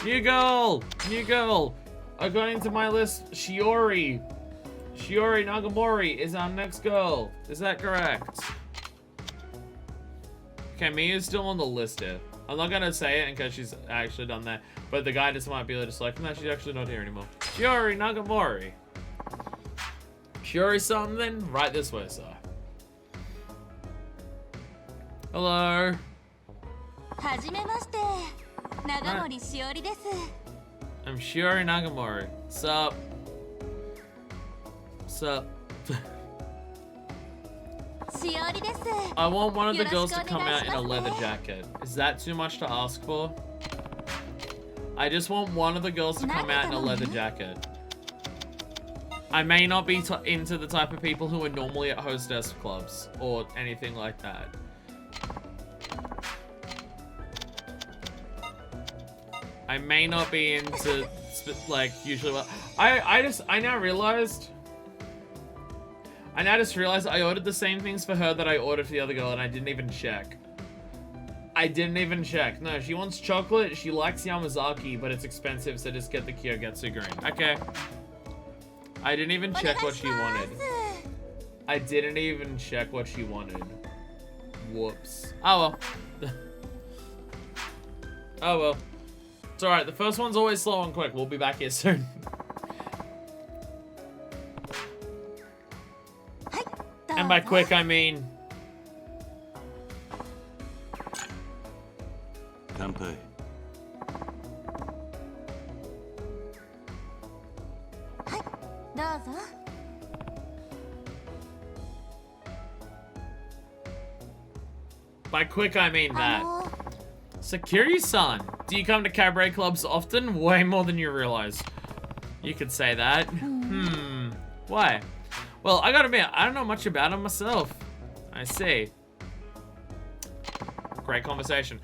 New girl! New girl! According to my list, Shiori Nagamori is our next girl. Is that correct? Okay, Mia's still on the list here. I'm not gonna say it in case she's actually done that, but the guy just might be able to select, no, she's actually not here anymore. Shiori Nagamori. Shiori something? Right this way, sir. Hello. はじめまして。長森しおりです。I'm Shiori Nagamori. Sup? Sup? しおりです。 I want one of the girls to come out in a leather jacket. Is that too much to ask for? I just want one of the girls to come out in a leather jacket. I may not be into the type of people who are normally at hostess clubs or anything like that. I may not be into like usually what I now just realized I ordered the same things for her that I ordered for the other girl and I didn't even check. No, she wants chocolate, she likes Yamazaki, but it's expensive, so just get the Kyogetsu green. Okay. I didn't even check what she wanted. Whoops. Oh well. Oh well. It's alright, the first one's always slow and quick. We'll be back here soon. And by quick, I mean... Kanpai. By quick, I mean that. Sakiri-san, do you come to cabaret clubs often? Way more than you realize. You could say that. Why? Well, I gotta admit, I don't know much about them myself. I see. Great conversation.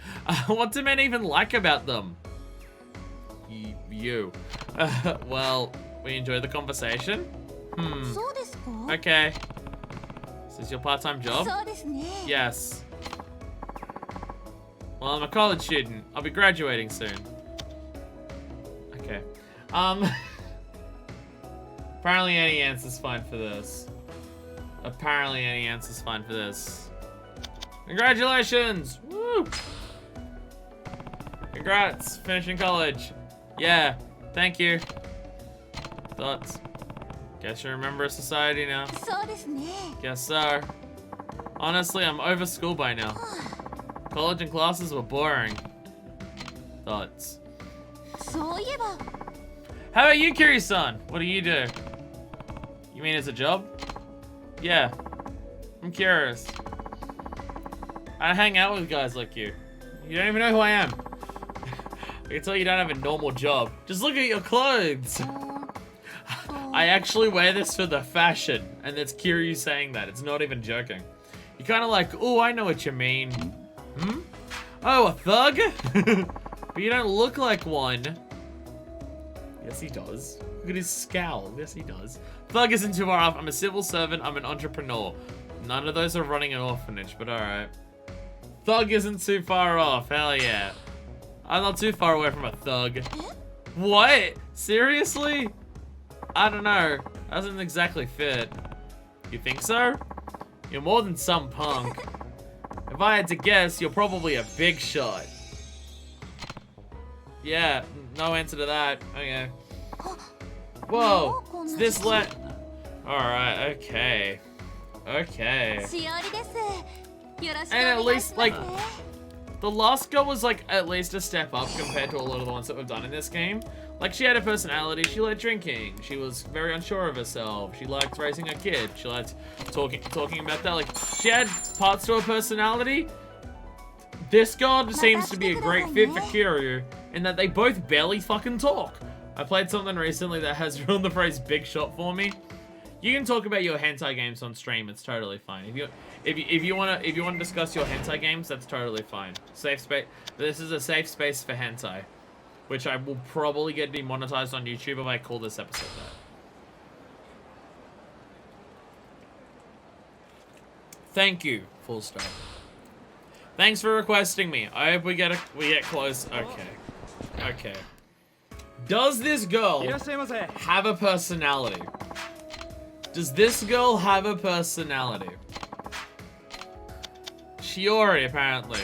What do men even like about them? You. Well, we enjoy the conversation? Okay. Is this your part-time job? Yes. Well, I'm a college student. I'll be graduating soon. Okay. Apparently any answer's fine for this. Congratulations! Woo! Congrats, finishing college. Yeah, thank you. Thoughts? Guess you're a member of society now. Guess so. Honestly, I'm over school by now. College and classes were boring. Thoughts? How about you, Kiri-san? What do you do? You mean it's a job? Yeah. I'm curious. I hang out with guys like you. You don't even know who I am. I can tell you don't have a normal job. Just look at your clothes. I actually wear this for the fashion. And that's Kiryu saying that. It's not even joking. You're kind of like, oh, I know what you mean. Oh, a thug? But you don't look like one. Yes, he does. Look at his scowl. Yes, he does. Thug isn't too far off. I'm a civil servant. I'm an entrepreneur. None of those are running an orphanage, but alright. Thug isn't too far off. Hell yeah. I'm not too far away from a thug. What? Seriously? I don't know. Doesn't exactly fit. You think so? You're more than some punk. If I had to guess, you're probably a big shot. Yeah, no answer to that. Okay. Whoa, is this Alright, okay. Okay. And at least, like, the last girl was, like, at least a step up compared to a lot of the ones that we've done in this game. Like, she had a personality, she liked drinking, she was very unsure of herself, she liked raising a kid, she liked talking about that, like, she had parts to her personality. This girl seems to be a great fit for Kiryu, in that they both barely fucking talk. I played something recently that has ruined the phrase big shot for me. You can talk about your hentai games on stream, it's totally fine. If you wanna discuss your hentai games, that's totally fine. Safe space. This is a safe space for hentai, which I will probably get demonetized on YouTube if I call this episode that. Thank you, full stop. Thanks for requesting me. I hope we get close. Okay. Okay. Does this girl have a personality? Does this girl have a personality? Shiori, apparently.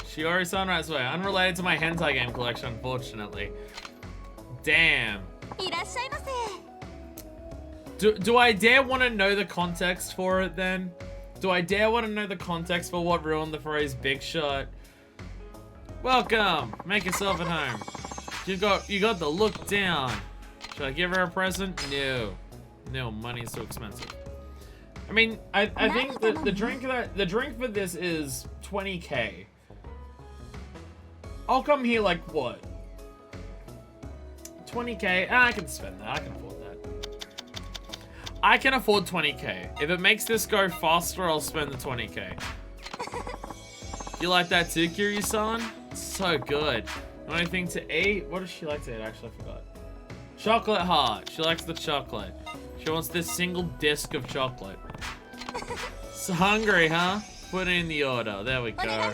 Shiori Sunrise Way. Unrelated to my hentai game collection, unfortunately. Damn. Do I dare want to know the context for it then? Do I dare want to know the context for what ruined the phrase big shot? Welcome. Make yourself at home. You got the look down. Should I give her a present? No. No, money's too expensive. I mean, I think that the drink for this is 20k. I'll come here like what? 20k? I can spend that. I can afford that. I can afford 20k. If it makes this go faster, I'll spend the 20k. You like that too, Kiryu-san? So good. Anything to eat? What does she like to eat? Actually, I forgot. Chocolate heart. She likes the chocolate. She wants this single disc of chocolate. So hungry, huh? Put in the order. There we go.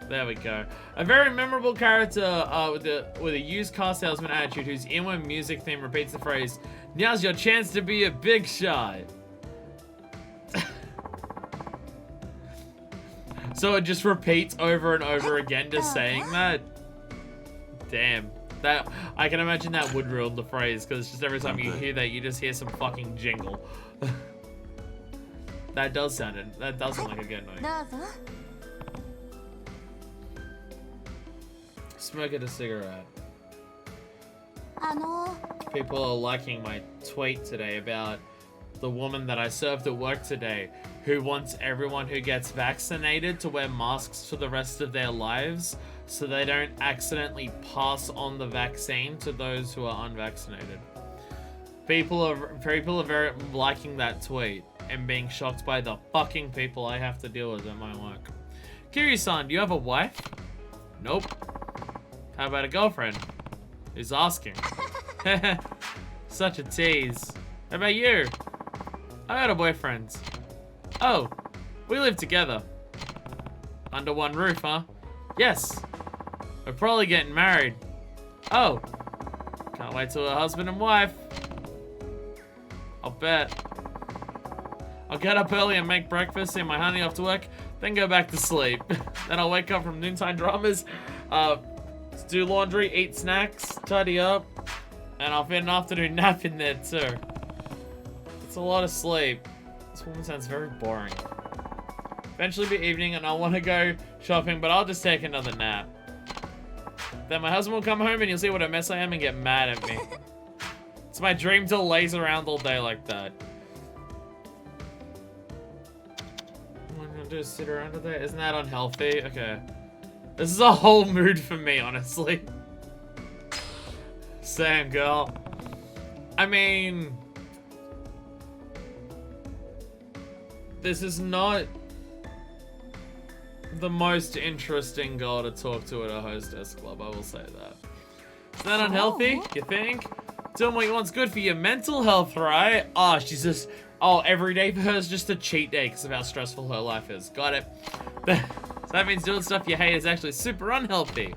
There we go. A very memorable character with a used car salesman attitude whose inward music theme repeats the phrase, "Now's your chance to be a big shot." So it just repeats over and over again, just saying that. Damn. That I can imagine that would ruin the phrase, because just every time you hear that, you just hear some fucking jingle. That does sound like a good note. Smoking a cigarette. People are liking my tweet today about the woman that I served at work today who wants everyone who gets vaccinated to wear masks for the rest of their lives so they don't accidentally pass on the vaccine to those who are unvaccinated. People are very liking that tweet and being shocked by the fucking people I have to deal with at my work. Kiryu-san, do you have a wife? Nope. How about a girlfriend? Who's asking? Such a tease. How about you? I got a boyfriend. Oh, we live together. Under one roof, huh? Yes. We're probably getting married. Oh. Can't wait till we're husband and wife. I'll bet. I'll get up early and make breakfast, send my honey off to work, then go back to sleep. Then I'll wake up from noontime dramas, do laundry, eat snacks, tidy up, and I'll fit an afternoon nap in there too. It's a lot of sleep. This woman sounds very boring. Eventually be evening and I'll want to go shopping, but I'll just take another nap. Then my husband will come home and he'll see what a mess I am and get mad at me. It's my dream to laze around all day like that. What I'm gonna do is sit around all day? Isn't that unhealthy? Okay. This is a whole mood for me, honestly. Same, girl. I mean... This is not the most interesting girl to talk to at a hostess club, I will say that. Is that unhealthy, you think? Doing what you want's good for your mental health, right? Oh, she's just... Oh, every day for her is just a cheat day because of how stressful her life is. Got it. So that means doing stuff you hate is actually super unhealthy.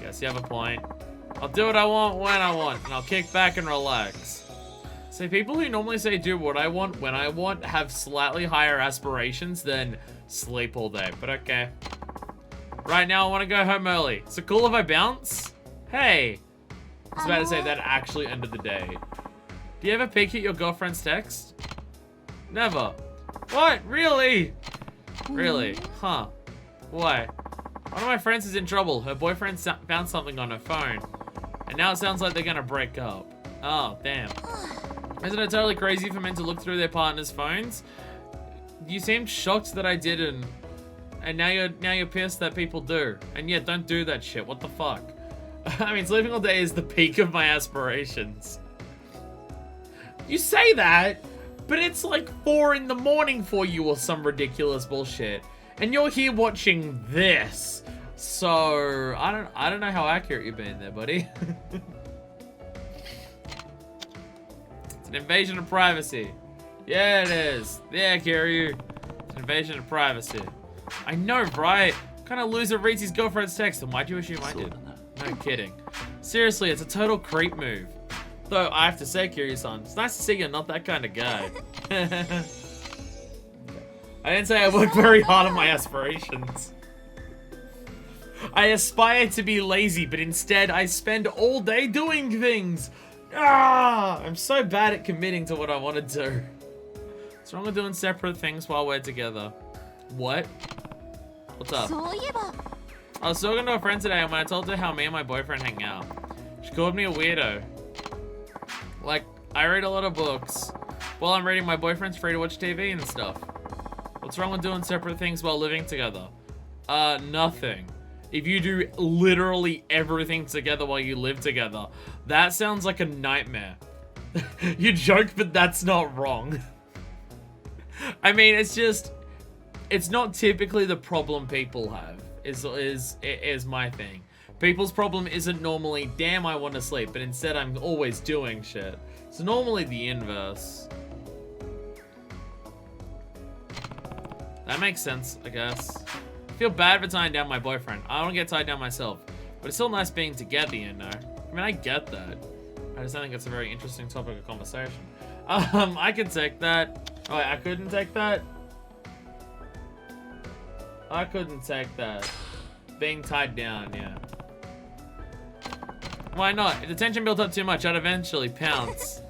Guess you have a point. I'll do what I want when I want, and I'll kick back and relax. See, people who normally say do what I want when I want have slightly higher aspirations than sleep all day, but okay. Right now, I want to go home early. So cool if I bounce? Hey. I was about to say that actually ended the day. Do you ever peek at your girlfriend's text? Never. What? Really? Really? Huh. Why? One of my friends is in trouble. Her boyfriend found something on her phone. And now it sounds like they're gonna break up. Oh, damn. Isn't it totally crazy for men to look through their partner's phones? You seemed shocked that I didn't. And now you're pissed that people do. And yeah, don't do that shit. What the fuck? I mean, sleeping all day is the peak of my aspirations. You say that, but it's like 4 in the morning for you or some ridiculous bullshit. And you're here watching this. So, I don't know how accurate you're being there, buddy. It's an invasion of privacy. Yeah, it is. Yeah, Kiryu. It's an invasion of privacy. I know, right? What kind of loser reads his girlfriend's text, and why'd you assume I did? No kidding. Seriously, it's a total creep move. Though, I have to say, Kiryu-san, it's nice to see you're not that kind of guy. I didn't say I work very hard on my aspirations. I aspire to be lazy, but instead I spend all day doing things. I'm so bad at committing to what I want to do. What's wrong with doing separate things while we're together? What? What's up? I was talking to a friend today, and when I told her how me and my boyfriend hang out, she called me a weirdo. Like, I read a lot of books. While I'm reading, my boyfriend's free to watch TV and stuff. What's wrong with doing separate things while living together? Nothing. If you do literally everything together while you live together, that sounds like a nightmare. You joke, but that's not wrong. I mean, it's just, it's not typically the problem people have, is my thing. People's problem isn't normally, damn, I want to sleep, but instead I'm always doing shit. It's normally the inverse. That makes sense, I guess. I feel bad for tying down my boyfriend. I don't get tied down myself, but it's still nice being together, you know? I mean, I get that. I just don't think it's a very interesting topic of conversation. I could take that. Oh, wait, I couldn't take that? I couldn't take that. Being tied down, yeah. Why not? If the tension built up too much, I'd eventually pounce.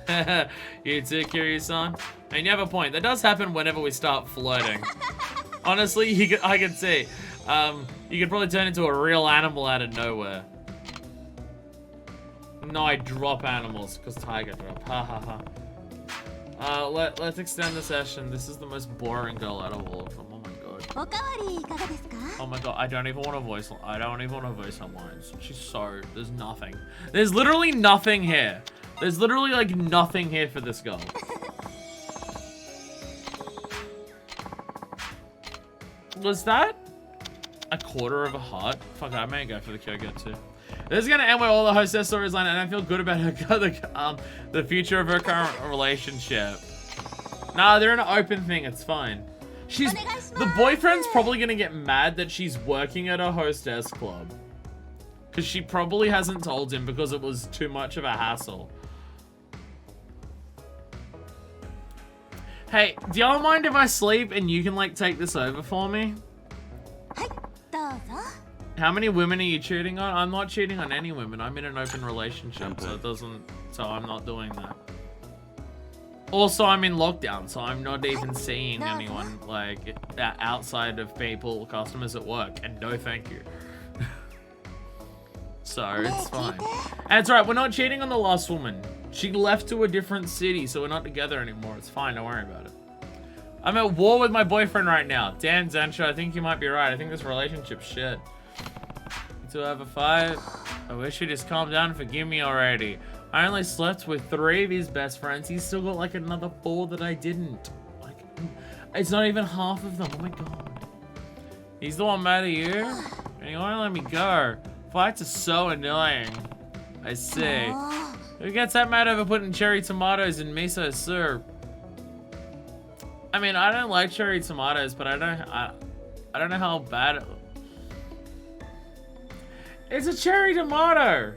You too, Kiryu-san? I mean, you have a point. That does happen whenever we start flirting. Honestly, I can see. You could probably turn into a real animal out of nowhere. No, I drop animals, because tiger drop. Ha ha ha. Let's extend the session. This is the most boring girl out of all of them. Oh my god. Oh my god, I don't even want to voice her lines. She's so, there's nothing. There's literally nothing here. There's literally like nothing here for this girl. Was that a quarter of a heart? Fuck, I may go for the Kyogo too. This is gonna end with all the hostess stories line, and I feel good about her, the future of her current relationship. Nah, they're in an open thing. It's fine. The boyfriend's probably gonna get mad that she's working at a hostess club, because she probably hasn't told him because it was too much of a hassle. Hey, do y'all mind if I sleep and you can like take this over for me? How many women are you cheating on? I'm not cheating on any women. I'm in an open relationship, so I'm not doing that. Also, I'm in lockdown, so I'm not even seeing anyone like outside of people, customers at work, and no thank you. So it's fine. And it's right, we're not cheating on the last woman. She left to a different city, so we're not together anymore. It's fine, don't worry about it. I'm at war with my boyfriend right now. Damn, Zensha, I think you might be right. I think this relationship's shit. To have a fight. I wish he'd just calm down and forgive me already. I only slept with 3 of his best friends. He's still got like another 4 that I didn't. Like, it's not even half of them. Oh my god. He's the one mad at you? And you wanna let me go? Fights are so annoying. I see. Who gets that mad over putting cherry tomatoes in miso soup? I mean, I don't like cherry tomatoes, but I don't know how bad it. It's a cherry tomato.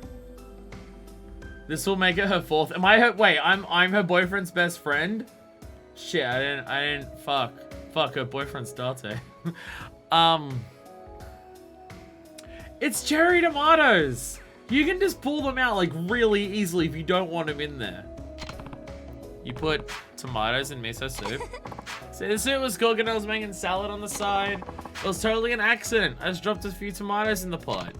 This will make it her 4th. Am I her? Wait, I'm her boyfriend's best friend. Shit, I didn't. Fuck, her boyfriend's Date. It's cherry tomatoes. You can just pull them out like really easily if you don't want them in there. You put tomatoes in miso soup. See, the soup was cooking. I was making salad on the side. It was totally an accident. I just dropped a few tomatoes in the pot.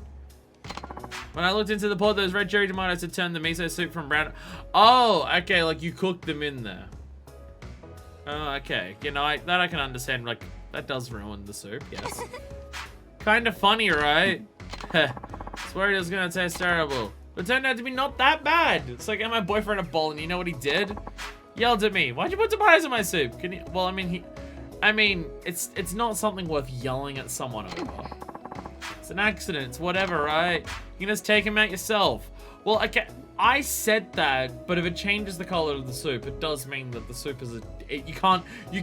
When I looked into the pot, those red cherry tomatoes had turned the miso soup from brown. Oh, okay, like you cooked them in there. Oh, okay. You know, that I can understand. Like, that does ruin the soup, yes. Kind of funny, right? I was worried it was gonna taste terrible. But it turned out to be not that bad. It's like, my boyfriend a bowl, and you know what he did? Yelled at me. Why'd you put tomatoes in my soup? Can you? Well, I mean, it's not something worth yelling at someone over. It's an accident. It's whatever, right? You can just take him out yourself. Well, okay, I said that, but if it changes the color of the soup, it does mean that the soup is you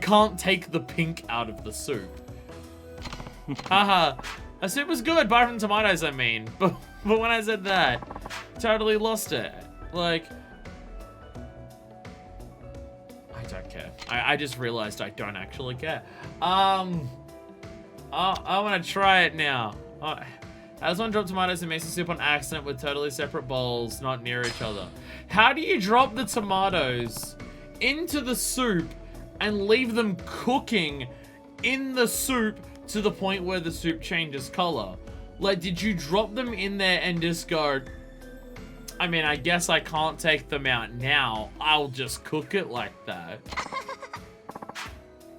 can't take the pink out of the soup. Haha. A soup was good, apart from tomatoes, I mean. But when I said that, totally lost it. Like, I don't care. I just realized I don't actually care. I want to try it now. I just want to drop tomatoes and miso soup on accident with totally separate bowls, not near each other. How do you drop the tomatoes into the soup and leave them cooking in the soup to the point where the soup changes color? Like, did you drop them in there and just go, I mean, I guess I can't take them out now. I'll just cook it like that.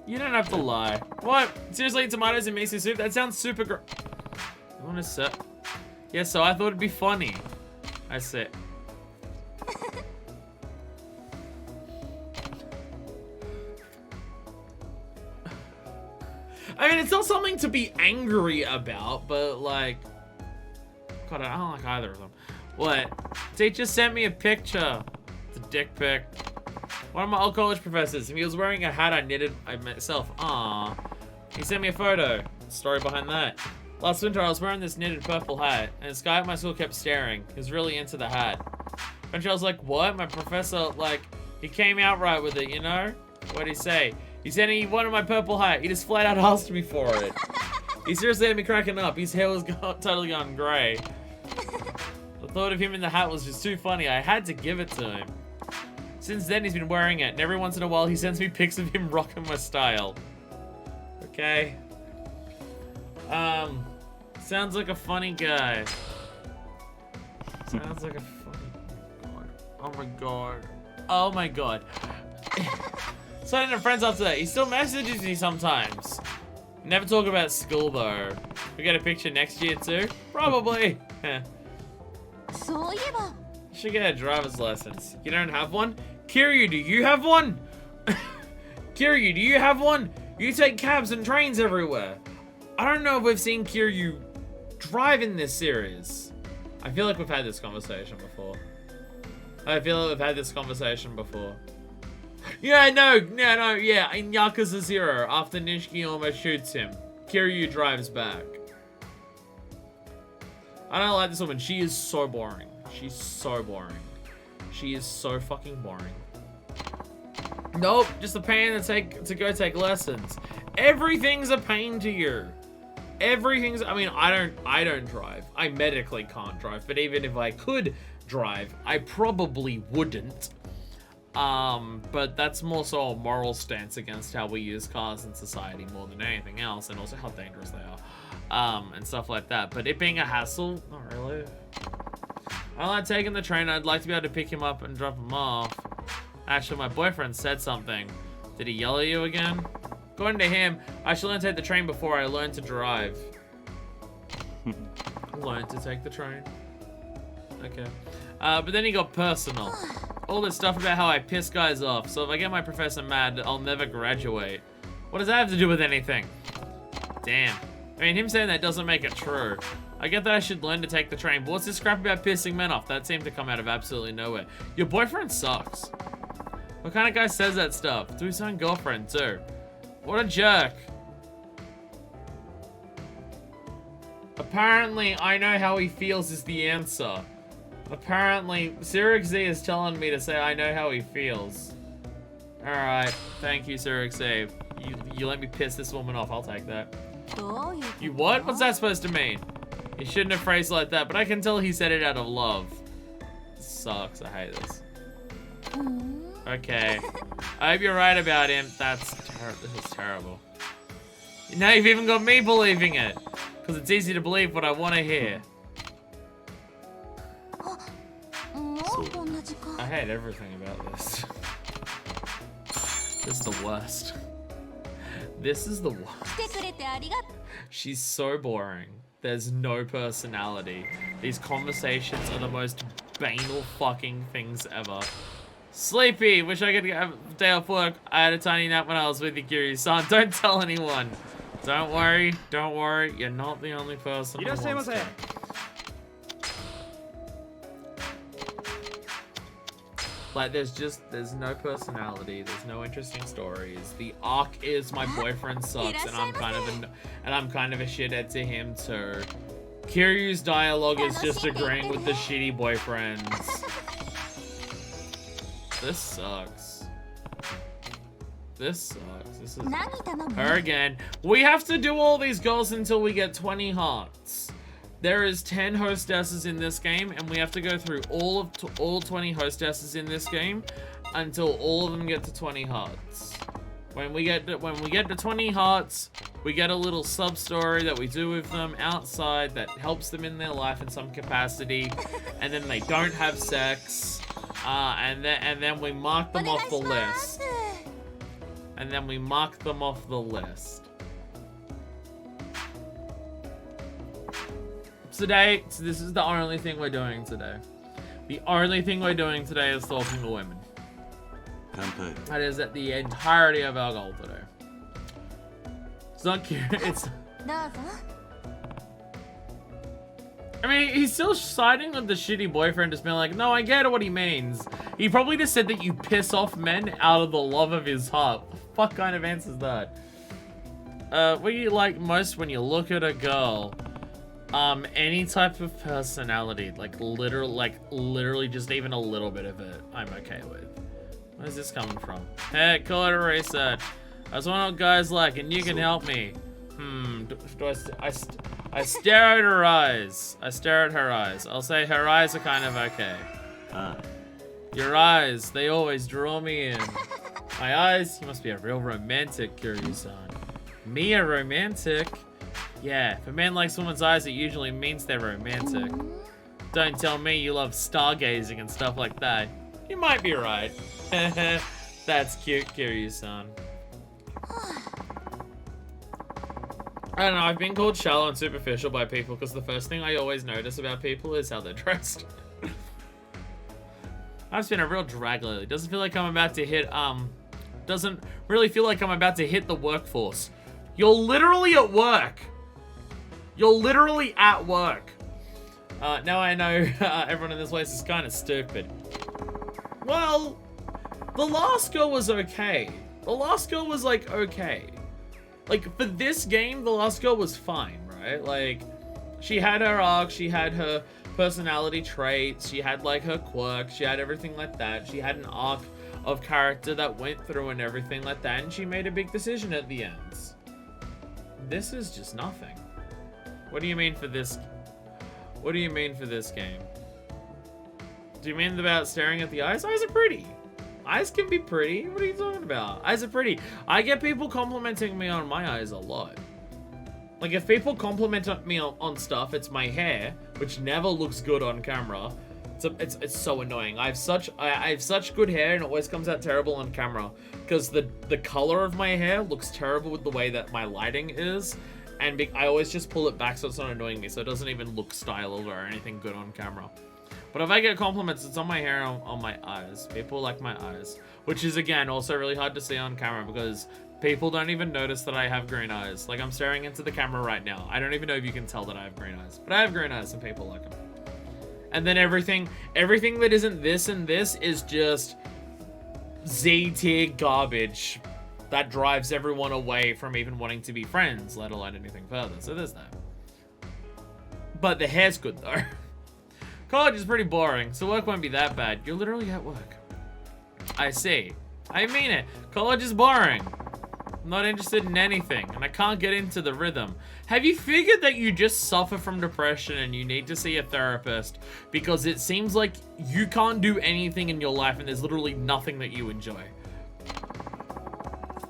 You don't have to lie. What? Seriously, tomatoes and miso soup? That sounds super great. You want to sit? Yeah, so I thought it'd be funny. I sit. I mean, it's not something to be angry about, but like, God, I don't like either of them. What? Teacher sent me a picture. It's a dick pic. One of my old college professors. He was wearing a hat I knitted myself. Aww. He sent me a photo. Story behind that. Last winter, I was wearing this knitted purple hat, and this guy at my school kept staring. He was really into the hat. Eventually, I was like, what? My professor, like, he came out right with it, you know? What'd he say? He said he wanted my purple hat. He just flat out asked me for it. He seriously had me cracking up. His hair was totally gone gray. The thought of him in the hat was just too funny. I had to give it to him. Since then, he's been wearing it, and every once in a while, he sends me pics of him rocking my style. Okay. Sounds like a funny guy. Sounds like a funny... Oh my god. Oh my god. So I ended up friends after that. He still messages me sometimes. Never talk about school though. We get a picture next year too? Probably. Should get a driver's license. You don't have one? Kiryu, do you have one? Kiryu, do you have one? You take cabs and trains everywhere. I don't know if we've seen Kiryu drive in this series. I feel like we've had this conversation before. Yeah, no, yeah. In Yakuza 0, after Nishiki almost shoots him, Kiryu drives back. I don't like this woman. She is so boring. She's so boring. She is so fucking boring. Nope, just a pain to go take lessons. Everything's a pain to you. Everything's, I mean, I don't drive. I medically can't drive, but even if I could drive, I probably wouldn't. But that's more so a moral stance against how we use cars in society more than anything else, and also how dangerous they are, and stuff like that. But it being a hassle, not really. I like taking the train. I'd like to be able to pick him up and drop him off. Actually, my boyfriend said something. Did he yell at you again? According to him, I should learn to take the train before I learn to drive. Learn to take the train. Okay. But then he got personal. All this stuff about how I piss guys off. So if I get my professor mad, I'll never graduate. What does that have to do with anything? Damn. I mean, him saying that doesn't make it true. I get that I should learn to take the train, but what's this crap about pissing men off? That seemed to come out of absolutely nowhere. Your boyfriend sucks. What kind of guy says that stuff? To his own girlfriend, too. What a jerk. Apparently, I know how he feels is the answer. Apparently, Zurich Z is telling me to say I know how he feels. Alright, thank you, Zurich Z. You let me piss this woman off, I'll take that. You what? What's that supposed to mean? He shouldn't have phrased it like that, but I can tell he said it out of love. This sucks, I hate this. Okay. I hope you're right about him. This is terrible. Now you've even got me believing it. Because it's easy to believe what I want to hear. I hate everything about this. This is the worst. This is the worst. She's so boring. There's no personality. These conversations are the most banal fucking things ever. Sleepy, wish I could have a day off work. I had a tiny nap when I was with you, Kiryu-san. Don't tell anyone. Don't worry, you're not the only person who wants to. Like, there's no personality. There's no interesting stories. The arc is my boyfriend sucks, and I'm kind of a shithead to him too. Kiryu's dialogue is just agreeing with the shitty boyfriends. This sucks. This sucks. This is her again. We have to do all these goals until we get 20 hearts. There is 10 hostesses in this game, and we have to go through all 20 hostesses in this game until all of them get to 20 hearts. When we get to 20 hearts, we get a little sub story that we do with them outside that helps them in their life in some capacity, and then they don't have sex, and then we mark them off the list. And then we mark them off the list. Today, this is the only thing we're doing today. The only thing we're doing today is talking to women. That is at the entirety of our goal today. It's not cute. It's. I mean, he's still siding with the shitty boyfriend, just being like, no, I get what he means. He probably just said that you piss off men out of the love of his heart. What the fuck kind of answer is that? What do you like most when you look at a girl? Any type of personality, like literally just even a little bit of it, I'm okay with. Where's this coming from? Hey, call it a research. I was wondering what guys like, and you can help me. I stare at her eyes. I stare at her eyes. I'll say her eyes are kind of okay. Your eyes, they always draw me in. My eyes, you must be a real romantic, Kiryu-san. Me a romantic? Yeah, if a man likes someone's eyes, it usually means they're romantic. Don't tell me you love stargazing and stuff like that. You might be right. That's cute, Kiryu-san. I don't know, I've been called shallow and superficial by people because the first thing I always notice about people is how they're dressed. I've just been a real drag lately. Doesn't feel like I'm about to hit, doesn't really feel like I'm about to hit the workforce. You're literally at work. You're literally at work. Now I know everyone in this place is kind of stupid. Well, the last girl was okay. The last girl was, like, okay. Like, for this game, the last girl was fine, right? Like, she had her arc, she had her personality traits, she had, like, her quirks, she had everything like that. She had an arc of character that went through and everything like that, and she made a big decision at the end. This is just nothing. What do you mean for this? What do you mean for this game? Do you mean about staring at the eyes? Eyes are pretty. Eyes can be pretty. What are you talking about? Eyes are pretty. I get people complimenting me on my eyes a lot. Like, if people compliment me on stuff, it's my hair, which never looks good on camera. It's so annoying. I have such good hair, and it always comes out terrible on camera because the color of my hair looks terrible with the way that my lighting is, and I always just pull it back so it's not annoying me, so it doesn't even look styled or anything good on camera. But if I get compliments, it's on my hair and on my eyes. People like my eyes, which is again also really hard to see on camera because people don't even notice that I have green eyes. Like, I'm staring into the camera right now. I don't even know if you can tell that I have green eyes, but I have green eyes and people like them. And then everything that isn't this and this is just Z-tier garbage that drives everyone away from even wanting to be friends, let alone anything further. So there's that. But the hair's good though. College is pretty boring, so work won't be that bad. You're literally at work. I see. I mean it. College is boring. I'm not interested in anything, and I can't get into the rhythm. Have you figured that you just suffer from depression and you need to see a therapist because it seems like you can't do anything in your life and there's literally nothing that you enjoy?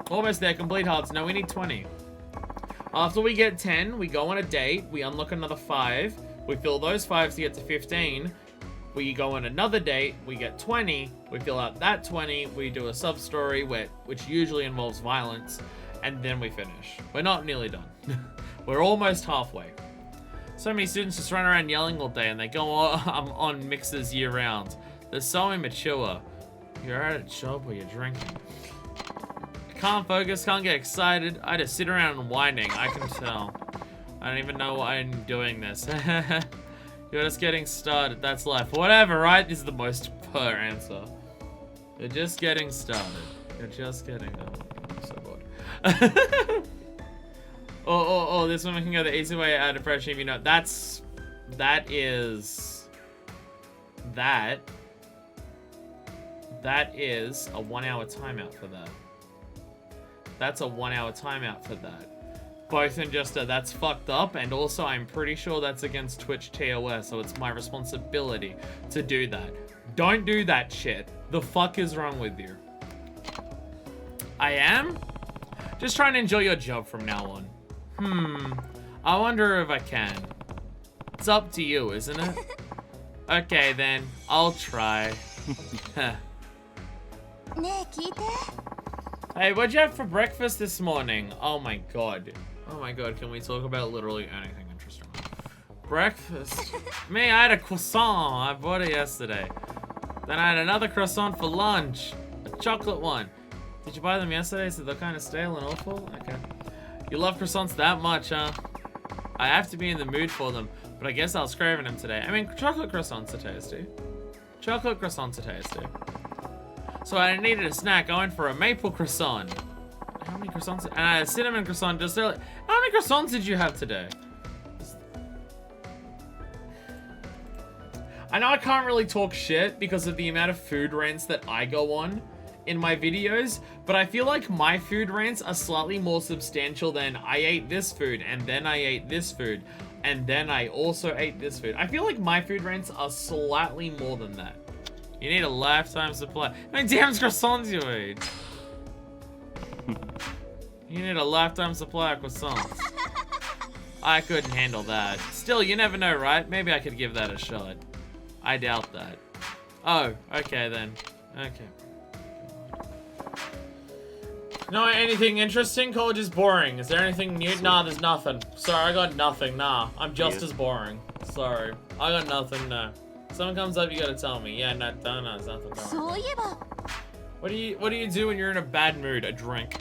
Almost there, complete hearts. No, we need 20. After we get 10, we go on a date, we unlock another 5, we fill those 5s to get to 15, we go on another date, we get 20, we fill out that 20, we do a sub-story which usually involves violence, and then we finish. We're not nearly done. We're almost halfway. So many students just run around yelling all day and they go on mixers year round. They're so immature. You're at a job where you're drinking. I can't focus, can't get excited. I just sit around and whining, I can tell. I don't even know why I'm doing this. You're just getting started, that's life. Whatever, right? This is the most per answer. You're just getting started. You're just getting... Oh, I'm so bored. Oh, this woman can go the easy way out of depression if you know. That is a 1 hour timeout for that. That's a 1 hour timeout for that. Both in just a, that's fucked up, and also I'm pretty sure that's against Twitch TOS, so it's my responsibility to do that. Don't do that shit. The fuck is wrong with you? I am? Just trying to enjoy your job from now on. I wonder if I can. It's up to you, isn't it? Okay then, I'll try. Hey, what'd you have for breakfast this morning? Oh my god. Oh my god, can we talk about literally anything interesting? Breakfast? Me, I had a croissant. I bought it yesterday. Then I had another croissant for lunch. A chocolate one. Did you buy them yesterday so they're kind of stale and awful? Okay. You love croissants that much, huh? I have to be in the mood for them, but I guess I was craving them today. I mean, chocolate croissants are tasty. Chocolate croissants are tasty. So I needed a snack. I went for a maple croissant. How many croissants? And a cinnamon croissant just earlier. How many croissants did you have today? I know I can't really talk shit because of the amount of food rants that I go on in my videos, but I feel like my food rants are slightly more substantial than I ate this food, and then I ate this food, and then I also ate this food. I feel like my food rants are slightly more than that. You need a lifetime supply. How many damn croissants you eat? You need a lifetime supply of croissants. I couldn't handle that. Still, you never know, right? Maybe I could give that a shot. I doubt that. Oh, okay then. Okay. No, anything interesting? College is boring. Is there anything new? Nah, there's nothing. Sorry, I got nothing. Nah, I'm just as boring. Sorry. I got nothing, no. Someone comes up, you gotta tell me. Yeah, no, there's nothing. What do you do when you're in a bad mood? A drink.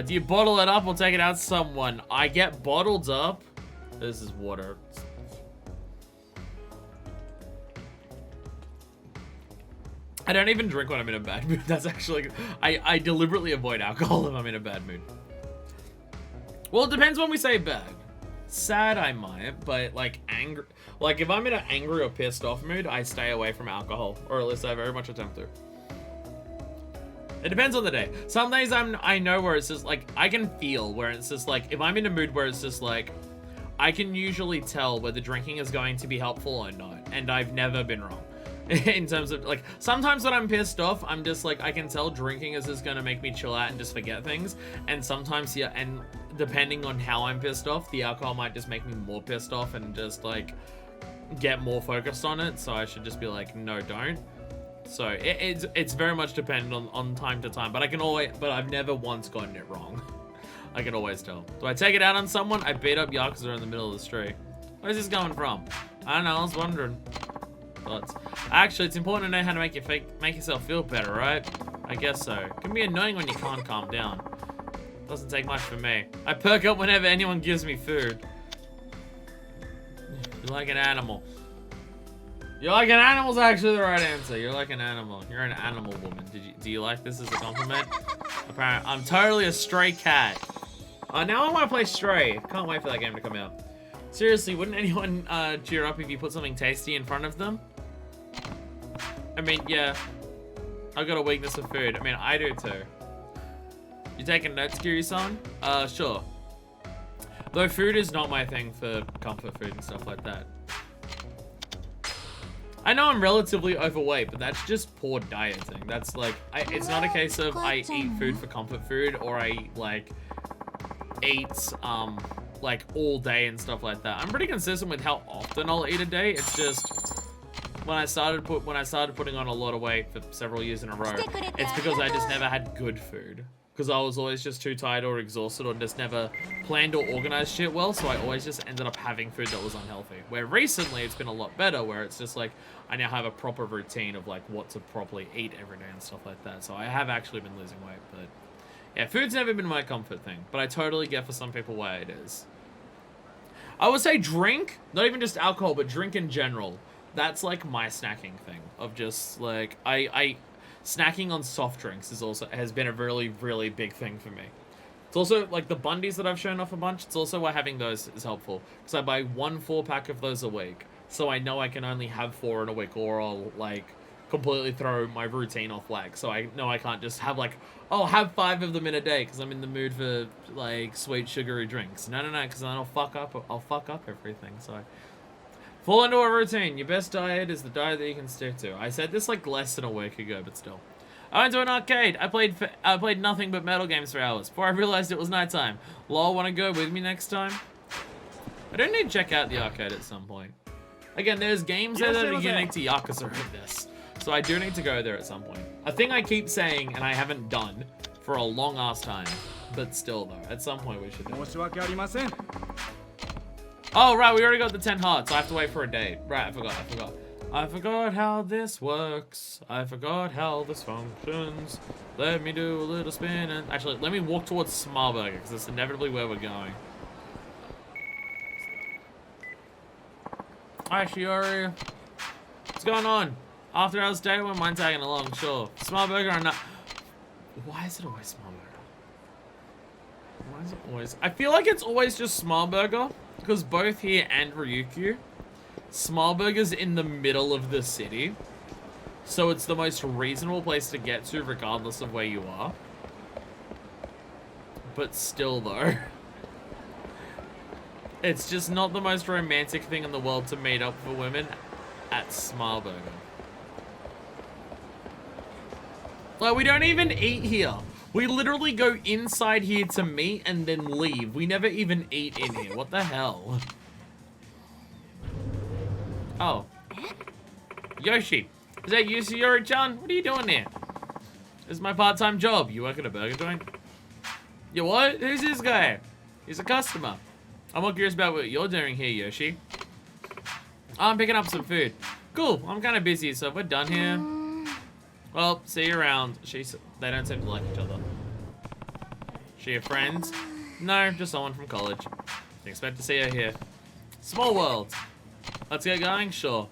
Do you bottle it up or take it out to someone? I get bottled up. This is water. I don't even drink when I'm in a bad mood. That's actually... I deliberately avoid alcohol if I'm in a bad mood. Well, it depends when we say bad. Sad, I might, but like angry... Like if I'm in an angry or pissed off mood, I stay away from alcohol. Or at least I very much attempt to. It depends on the day. Some days I know where it's just like... I can feel where it's just like... If I'm in a mood where it's just like... I can usually tell whether drinking is going to be helpful or not. And I've never been wrong. In terms of, like, sometimes when I'm pissed off, I'm just, like, I can tell drinking is just gonna make me chill out and just forget things. And sometimes, yeah, and depending on how I'm pissed off, the alcohol might just make me more pissed off and just, like, get more focused on it. So I should just be like, no, don't. So it's very much dependent on time to time. But I've never once gotten it wrong. I can always tell. Do I take it out on someone? I beat up Yakuza in the middle of the street. Where's this coming from? I don't know, I was wondering. But actually, it's important to know how to make yourself feel better, right? I guess so. It can be annoying when you can't calm down. Doesn't take much for me. I perk up whenever anyone gives me food. You're like an animal. You're like an animal's actually the right answer. You're like an animal. You're an animal woman. Do you like this as a compliment? Apparently, I'm totally a stray cat. Now I want to play Stray. Can't wait for that game to come out. Seriously, wouldn't anyone cheer up if you put something tasty in front of them? I mean, yeah. I've got a weakness for food. I mean, I do too. You taking notes, Kiri-san? Sure. Though food is not my thing for comfort food and stuff like that. I know I'm relatively overweight, but that's just poor dieting. That's like, it's not a case of I eat food for comfort food or I like eat like all day and stuff like that. I'm pretty consistent with how often I'll eat a day. It's just when I started putting on a lot of weight for several years in a row, it's because I just never had good food. Because I was always just too tired or exhausted or just never planned or organized shit well, so I always just ended up having food that was unhealthy. Where recently it's been a lot better, where it's just like I now have a proper routine of like what to properly eat every day and stuff like that. So I have actually been losing weight, but yeah, food's never been my comfort thing, but I totally get for some people why it is. I would say drink, not even just alcohol, but drink in general. That's like my snacking thing of just like, snacking on soft drinks has been a really, really big thing for me. It's also, like, the bundies that I've shown off a bunch, it's also why having those is helpful. Because I buy 1 4-pack of those a week, so I know I can only have 4 in a week, or I'll, like, completely throw my routine off whack. So I know I can't just have, like, oh, have 5 of them in a day, because I'm in the mood for, like, sweet, sugary drinks. No, because then I'll fuck up everything, so... Fall into a routine. Your best diet is the diet that you can stick to. I said this, like, less than a week ago, but still. I went to an arcade. I played nothing but metal games for hours before I realized it was nighttime. Lol, want to go with me next time? I do need to check out the arcade at some point. Again, there's games there that are unique to Yakuza in this. So I do need to go there at some point. A thing I keep saying and I haven't done for a long ass time. But still though, at some point we should do it. Oh right, we already got the 10 hearts. I have to wait for a date. Right, I forgot. I forgot how this works. I forgot how this functions. Let me do a little spin and... Actually, let me walk towards Smallburger, because that's inevitably where we're going. Hi, Shiori. What's going on? After hours date, when mine tagging along, sure. Smallburger or not... Why is it always Smallburger? Why is it always... I feel like it's always just Smallburger, because both here and Ryukyu, Smallburger's in the middle of the city, so it's the most reasonable place to get to regardless of where you are. But still though, it's just not the most romantic thing in the world to meet up for women at Smallburger. Like, we don't even eat here. We literally go inside here to meet and then leave. We never even eat in here. What the hell? Oh. Yoshi. Is that you, Shiori-chan? What are you doing there? This is my part-time job. You work at a burger joint? You what? Who's this guy? He's a customer. I'm more curious about what you're doing here, Yoshi. I'm picking up some food. Cool. I'm kind of busy, so if we're done here... Well, see you around. They don't seem to like each other. She your friend? No, just someone from college. Didn't expect to see her here. Small world. Let's get going? Sure.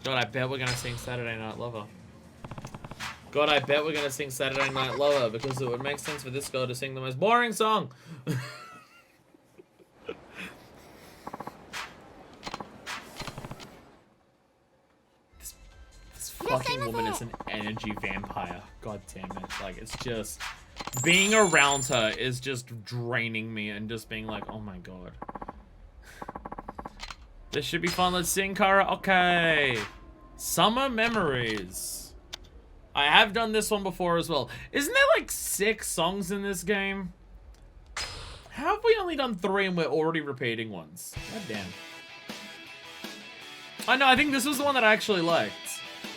God, I bet we're gonna sing Saturday Night Lover. God, I bet we're gonna sing Saturday Night Lover because it would make sense for this girl to sing the most boring song. This fucking woman is an energy vampire. God damn it. Like, it's just... Being around her is just draining me and just being like, oh my god. This should be fun. Let's sing karaoke. Summer Memories. I have done this one before as well. Isn't there like 6 songs in this game? How have we only done 3 and we're already repeating ones? God damn. Oh no, I think this was the one that I actually liked.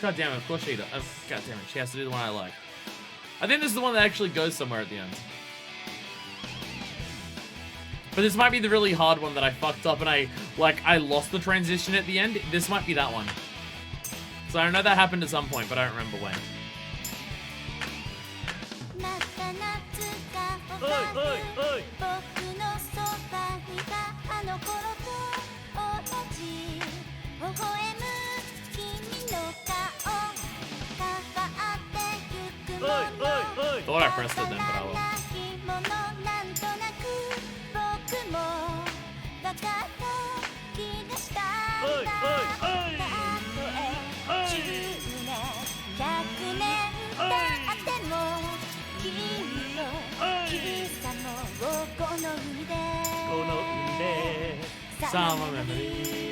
God damn it, of course she does. God damn it, she has to do the one I like. I think this is the one that actually goes somewhere at the end. But this might be the really hard one that I fucked up and I lost the transition at the end. This might be that one. So I know that happened at some point, but I don't remember when. Thought I pressed it then, but I will. Summer Memories.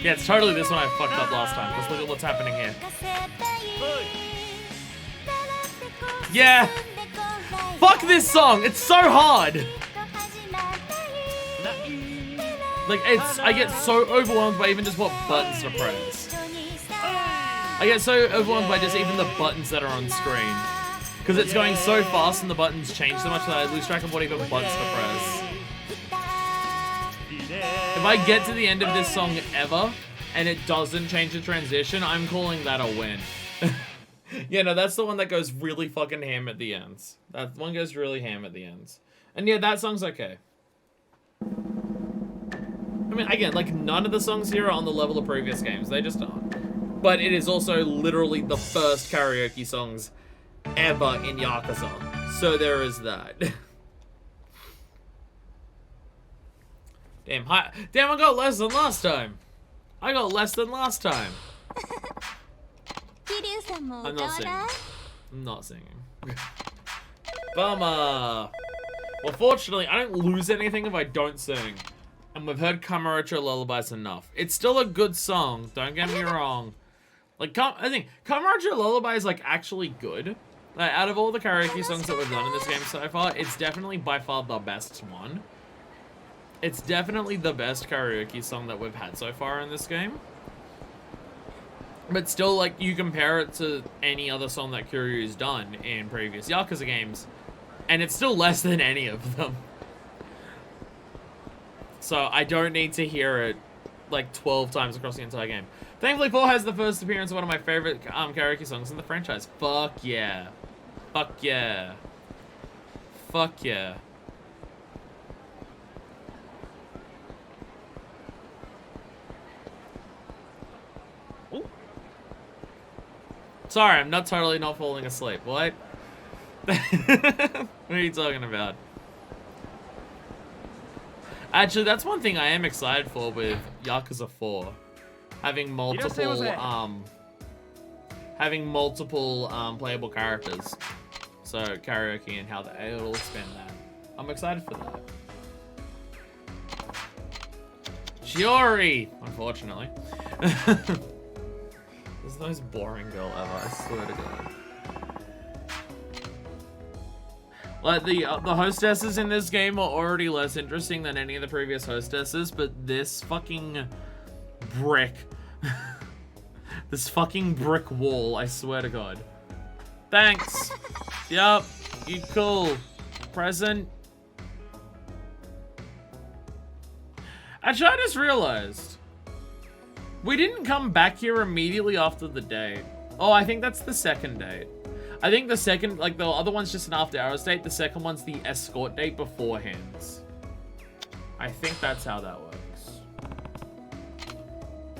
Yeah, it's totally this one I fucked up last time. Just look at what's happening here. Yeah! Fuck this song! It's so hard! Like, I get so overwhelmed by even just what buttons to press. I get so overwhelmed by just even the buttons that are on screen. Because it's going so fast and the buttons change so much that I lose track of what even buttons to press. If I get to the end of this song ever, and it doesn't change the transition, I'm calling that a win. Yeah, no, that's the one that goes really fucking ham at the ends. That one goes really ham at the ends. And yeah, that song's okay. I mean, again, like, none of the songs here are on the level of previous games. They just aren't. But it is also literally the first karaoke songs ever in Yakuza. So there is that. Damn, I got less than last time. I got less than last time. I'm not singing. I'm not singing. Bummer. Well, fortunately, I don't lose anything if I don't sing. And we've heard Kamurocho Lullabies enough. It's still a good song, don't get me wrong. Like, I think Kamurocho Lullaby is, like, actually good. Like, out of all the karaoke songs that we've done in this game so far, it's definitely by far the best one. It's definitely the best karaoke song that we've had so far in this game. But still, like, you compare it to any other song that Kiryu's done in previous Yakuza games, and it's still less than any of them. So I don't need to hear it, like, 12 times across the entire game. Thankfully, 4 has the first appearance of one of my favorite karaoke songs in the franchise. Fuck yeah. Fuck yeah. Fuck yeah. Ooh. Sorry, I'm not totally not falling asleep. What? What are you talking about? Actually, that's one thing I am excited for with Yakuza 4. Having multiple, playable characters. So, karaoke and how it'll expand that. I'm excited for that. Shiori! Unfortunately. This is the most boring girl ever, I swear to God. Like, the hostesses in this game are already less interesting than any of the previous hostesses, but this fucking brick. This fucking brick wall, I swear to God. Thanks. Yup, you cool. Present. Actually, I just realized. We didn't come back here immediately after the date. Oh, I think that's the second date. I think the second, like, the other one's just an after-hours date. The second one's the escort date beforehand. I think that's how that works.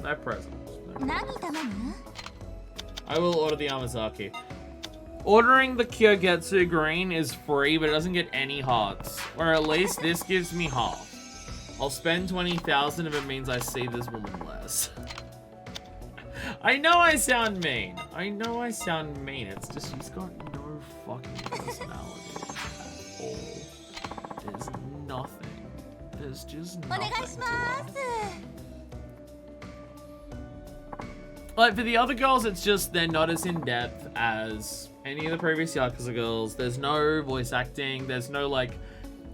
No presents. No. I will order the Amazaki. Ordering the Kyogetsu green is free, but it doesn't get any hearts. Or at least this gives me half. I'll spend 20,000 if it means I see this woman less. I know I sound mean. I know I sound mean. It's just she's got no fucking personality at all. There's nothing. There's just nothing to her. Like, for the other girls, it's just they're not as in-depth as any of the previous Yakuza girls. There's no voice acting. There's no, like,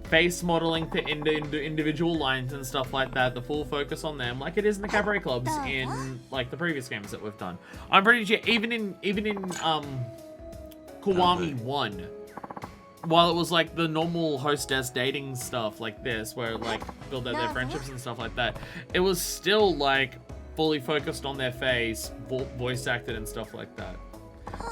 face modeling to individual lines and stuff like that. The full focus on them, like it is in the cabaret clubs in like the previous games that we've done. I'm pretty sure even in Kiwami 1, while it was like the normal hostess dating stuff like this, where like build out their friendships and stuff like that, it was still like fully focused on their face, voice acted and stuff like that.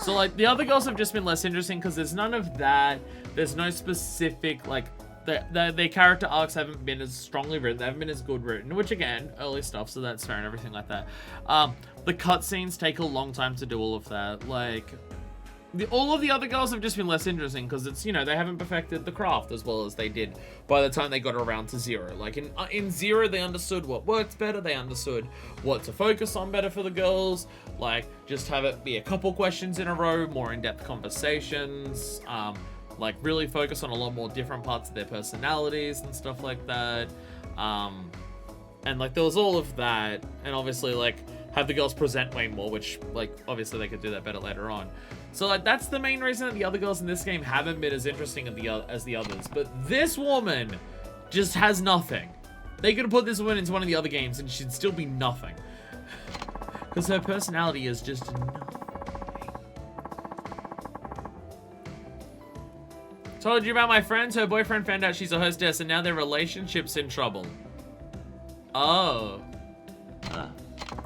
So like the other girls have just been less interesting because there's none of that. There's no specific like. Their character arcs haven't been as strongly written, they haven't been as good written, which again, early stuff, so that's fair and everything like that. The cutscenes take a long time to do all of that. Like, all of the other girls have just been less interesting because it's, you know, they haven't perfected the craft as well as they did by the time they got around to Zero. Like, in Zero, they understood what worked better, they understood what to focus on better for the girls, like, just have it be a couple questions in a row, more in-depth conversations, like really focus on a lot more different parts of their personalities and stuff like that. And like there was all of that, and obviously like have the girls present way more, which like obviously they could do that better later on. So like that's the main reason that the other girls in this game haven't been as interesting as the others. But this woman just has nothing. They could have put this woman into one of the other games and she'd still be nothing. Because her personality is just nothing. Told you about my friends. Her boyfriend found out she's a hostess and now their relationship's in trouble. Oh.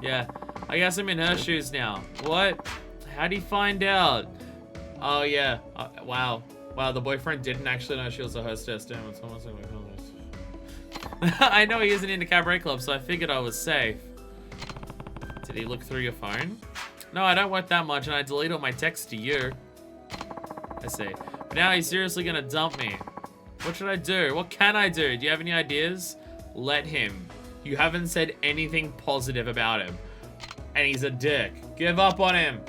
Yeah. I guess I'm in her shoes now. What? How'd he find out? Oh, yeah. Wow. Wow, the boyfriend didn't actually know she was a hostess. Damn, it's almost like I know he isn't into cabaret club, so I figured I was safe. Did he look through your phone? No, I don't work that much, and I delete all my texts to you. I see. But now he's seriously gonna dump me. What should I do? What can I do? Do you have any ideas? Let him. You haven't said anything positive about him. And he's a dick. Give up on him.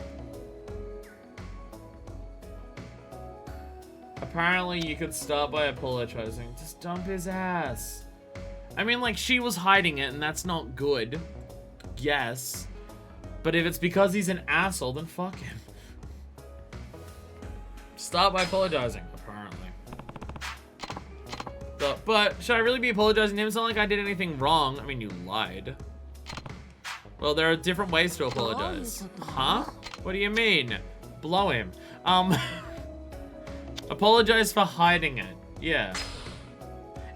Apparently, you could start by apologizing. Just dump his ass. I mean, like, she was hiding it, and that's not good. Yes. But if it's because he's an asshole, then fuck him. Start by apologizing, apparently. But should I really be apologizing to him? It's not like I did anything wrong. I mean, you lied. Well, there are different ways to apologize. Huh? What do you mean? Blow him. Apologize for hiding it. Yeah.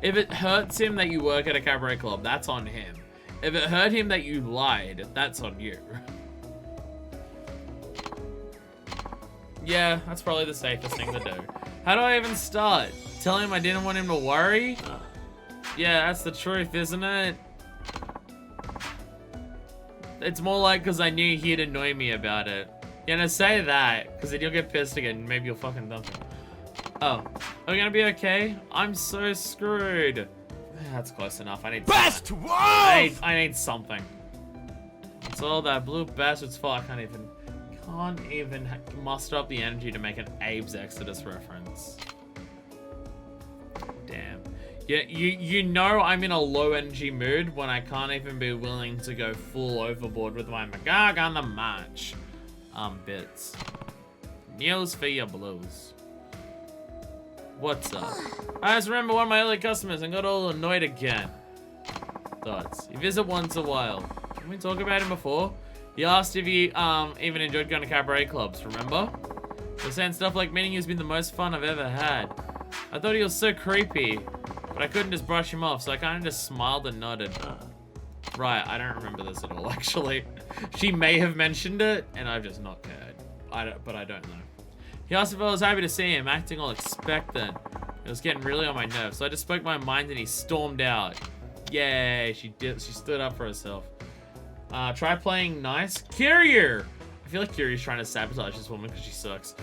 If it hurts him that you work at a cabaret club, that's on him. If it hurt him that you lied, that's on you. Yeah, that's probably the safest thing to do. How do I even start? Tell him I didn't want him to worry? Yeah, that's the truth, isn't it? It's more like because I knew he'd annoy me about it. You're gonna say that, because then you'll get pissed again and maybe you'll fucking dump him. Oh, are we gonna be okay? I'm so screwed. That's close enough. I need best something. wolf! I need something. It's all that blue bastard's fault. I can't even muster up the energy to make an Abe's Exodus reference. Damn. You know I'm in a low energy mood when I can't even be willing to go full overboard with my Magog on the march. Bits. News for your blues. What's up? I just remember one of my early customers and got all annoyed again. Thoughts. You visit once a while. Didn't we talk about him before? He asked if he even enjoyed going to cabaret clubs, remember? He was saying stuff like meeting you's been the most fun I've ever had. I thought he was so creepy, but I couldn't just brush him off, so I kind of just smiled and nodded. Right, I don't remember this at all, actually. She may have mentioned it, and I've just not cared. But I don't know. He asked if I was happy to see him, acting all expectant. It was getting really on my nerves, so I just spoke my mind and he stormed out. Yay, she stood up for herself. Try playing nice. Kiryu! I feel like Kiryu's trying to sabotage this woman because she sucks.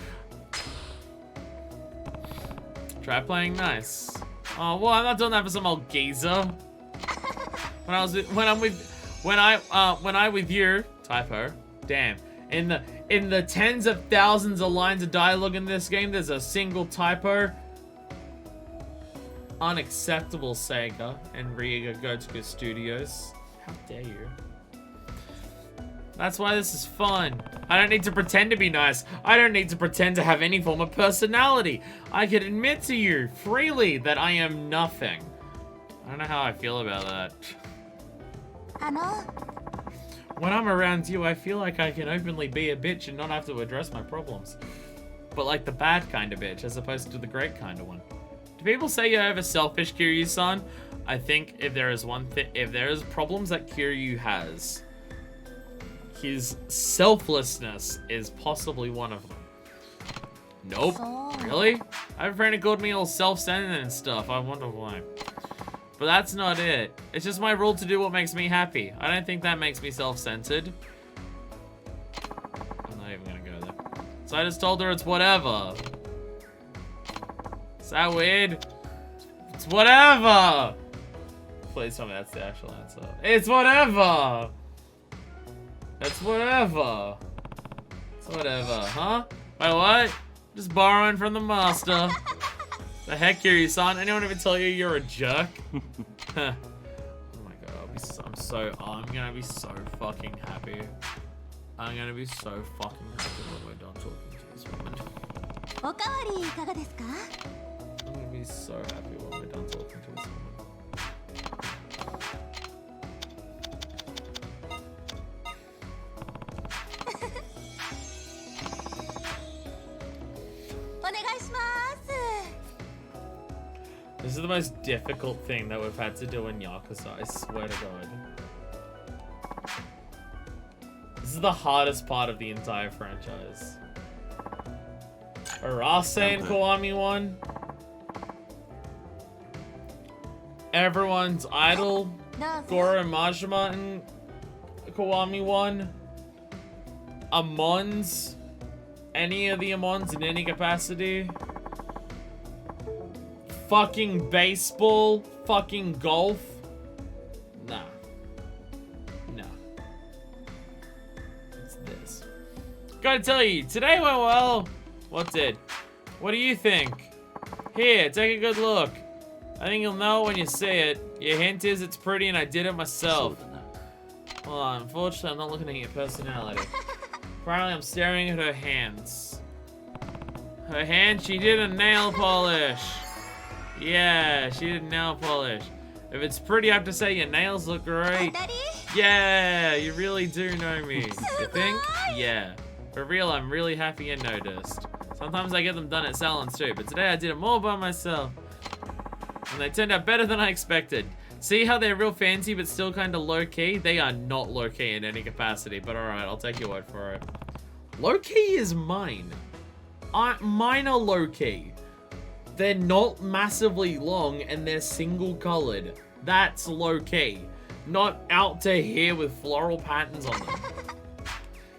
Try playing nice. Oh, well, I'm not doing that for some old geezer. When I with you, typo. Damn. In the tens of thousands of lines of dialogue in this game, there's a single typo. Unacceptable, Sega and Riga Gotoku Studios. How dare you? That's why this is fun. I don't need to pretend to be nice. I don't need to pretend to have any form of personality. I can admit to you freely that I am nothing. I don't know how I feel about that. When I'm around you, I feel like I can openly be a bitch and not have to address my problems. But like the bad kind of bitch, as opposed to the great kind of one. Do people say you're over selfish, Kiryu-san? I think if there is problems that Kiryu has, his selflessness is possibly one of them. Nope. Really? I have a friend who called me all self-centered and stuff. I wonder why. But that's not it. It's just my rule to do what makes me happy. I don't think that makes me self-centered. I'm not even gonna go there. So I just told her it's whatever. Is that weird? It's whatever! Please tell me that's the actual answer. It's whatever! It's whatever. It's whatever, huh? Wait, what? Just borrowing from the master. The heck, Kiryu-san? Anyone ever tell you you're a jerk? Oh my god, I'm gonna be so fucking happy. I'm gonna be so fucking happy when we're done talking to this woman. I'm gonna be so happy when we're done talking to this woman. This is the most difficult thing that we've had to do in Yakuza, I swear to God. This is the hardest part of the entire franchise. Arase and Kiwami won. everyone's idol, どうぞ Goro Majima and Kiwami one, Amons, any of the Amons in any capacity, fucking baseball, fucking golf, nah, nah, it's this. Gotta tell you, today went well. What did? What do you think? Here, take a good look. I think you'll know when you see it. Your hint is it's pretty and I did it myself. Well, unfortunately, I'm not looking at your personality. Apparently, I'm staring at her hands. Her hand, she did a nail polish. Yeah, she did nail polish. If it's pretty, I have to say your nails look great. Yeah, you really do know me. You think? Yeah. For real, I'm really happy you noticed. Sometimes I get them done at salons too, but today I did them all by myself. And they turned out better than I expected. See how they're real fancy but still kind of low-key? They are not low-key in any capacity, but alright, I'll take your word for it. Low-key is mine. Mine are low-key. They're not massively long and they're single-colored. That's low-key. Not out to here with floral patterns on them.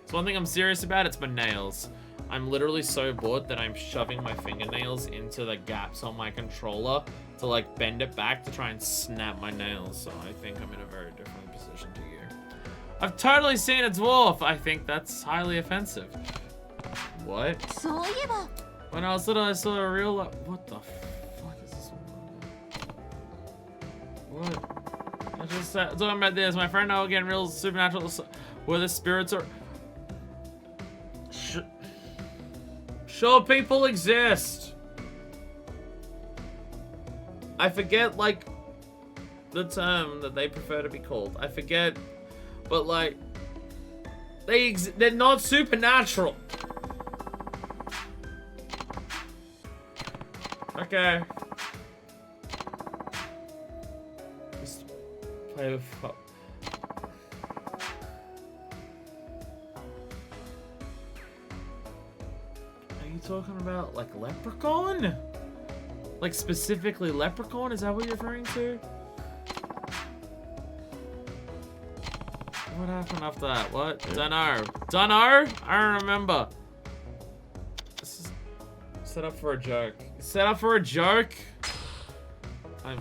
So one thing I'm serious about, it's my nails. I'm literally so bored that I'm shoving my fingernails into the gaps on my controller to like bend it back to try and snap my nails. So I think I'm in a very different position to you. I've totally seen a dwarf. I think that's highly offensive. What? When I was little, I saw a real... What the fuck is this one? What? I just talking about this. My friend and I were getting real supernatural... Where the spirits are... Sure, people exist. I forget, like, the term that they prefer to be called. I forget, but, like, they're not supernatural. Okay. Just play with... Talking about like leprechaun? Like specifically leprechaun? Is that what you're referring to? What happened after that? What? Dunno. Dunno? I don't remember. This is set up for a joke. Set up for a joke? I'm...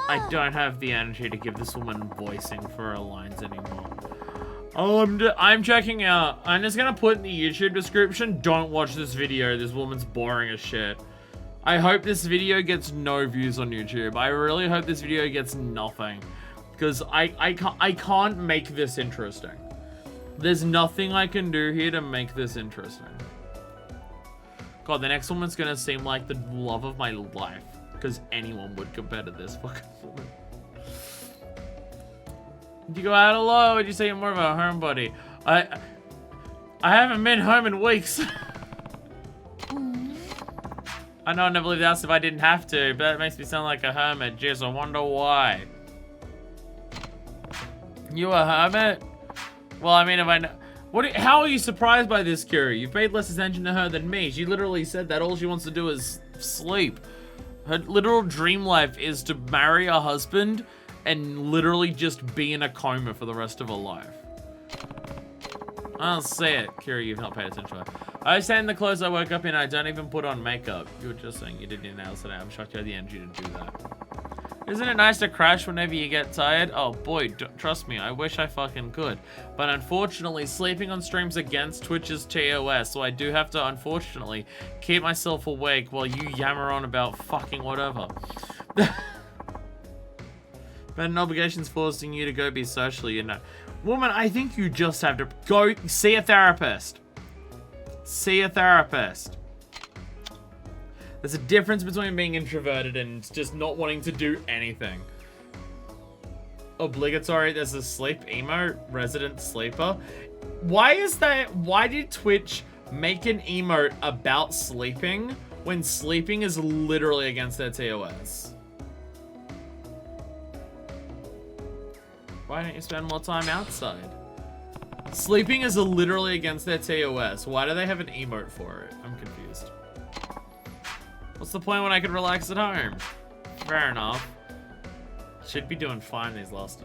I don't have the energy to give this woman voicing for her lines anymore. Oh, I'm checking out. I'm just gonna put in the YouTube description, don't watch this video. This woman's boring as shit. I hope this video gets no views on YouTube. I really hope this video gets nothing. Because I can't make this interesting. There's nothing I can do here to make this interesting. God, the next woman's gonna seem like the love of my life. Because anyone would compare to this fucking woman. Did you go out alone? Or did you say you're more of a homebody? I haven't been home in weeks. I know I never leave the house if I didn't have to, but that makes me sound like a hermit. Jeez, I wonder why. You a hermit? Well, I mean, if I know... how are you surprised by this, Kiri? You've paid less attention to her than me. She literally said that all she wants to do is sleep. Her literal dream life is to marry a husband and literally just be in a coma for the rest of her life. I'll say it. Kira, you've not paid attention to her. I stay in the clothes I woke up in. I don't even put on makeup. You were just saying you did your nails today. I'm shocked you had the energy to do that. Isn't it nice to crash whenever you get tired? Oh boy, trust me, I wish I fucking could. But unfortunately, sleeping on streams against Twitch's TOS, so I do have to, unfortunately, keep myself awake while you yammer on about fucking whatever. But an obligation's forcing you to go be social, you know. Woman, I think you just have to go see a therapist. See a therapist. There's a difference between being introverted and just not wanting to do anything. Obligatory, there's a sleep emote, resident sleeper. Why is that? Why did Twitch make an emote about sleeping when sleeping is literally against their TOS? Why don't you spend more time outside? Sleeping is literally against their TOS. Why do they have an emote for it? I'm confused. What's the point when I could relax at home? Fair enough. Should be doing fine these last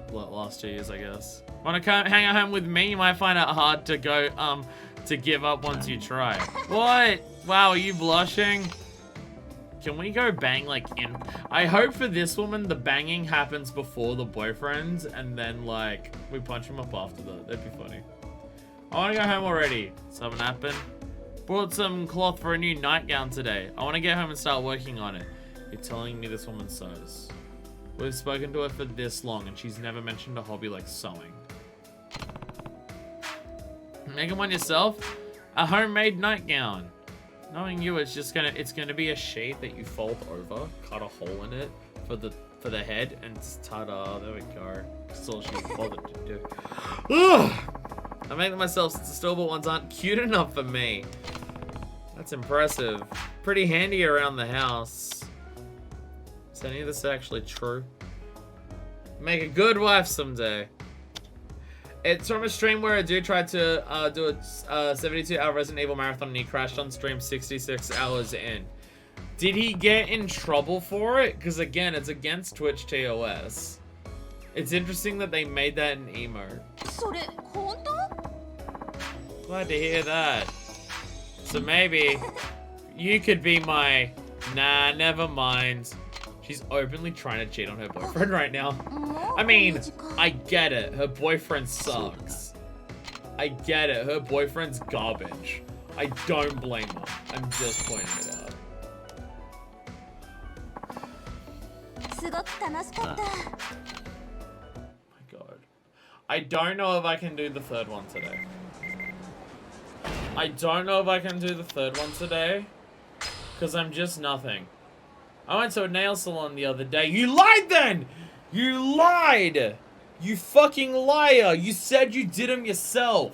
2 years, I guess. Wanna come hang at home with me? You might find it hard to go, to give up once you try. What? Wow, are you blushing? Can we go bang, like, in? I hope for this woman, the banging happens before the boyfriend, and then, like, we punch him up after that. That'd be funny. I wanna go home already. Something happened? Brought some cloth for a new nightgown today. I wanna get home and start working on it. You're telling me this woman sews. We've spoken to her for this long, and she's never mentioned a hobby like sewing. Make one yourself? A homemade nightgown. Knowing you, it's gonna be a sheet that you fold over, cut a hole in it for the head, and ta-da, there we go. That's all she bothered to do. Ugh! I made them myself since the store-bought ones aren't cute enough for me. That's impressive. Pretty handy around the house. Is any of this actually true? Make a good wife someday. It's from a stream where a dude tried to do a 72-hour Resident Evil marathon and he crashed on stream 66 hours in. Did he get in trouble for it? Because again, it's against Twitch TOS. It's interesting that they made that an emote. Glad to hear that. So maybe you could be my... Nah, never mind. She's openly trying to cheat on her boyfriend right now. I mean, I get it. Her boyfriend sucks. I get it. Her boyfriend's garbage. I don't blame her. I'm just pointing it out. My god. I don't know if I can do the third one today. Because I'm just nothing. I went to a nail salon the other day. You lied then! You lied! You fucking liar! You said you did them yourself.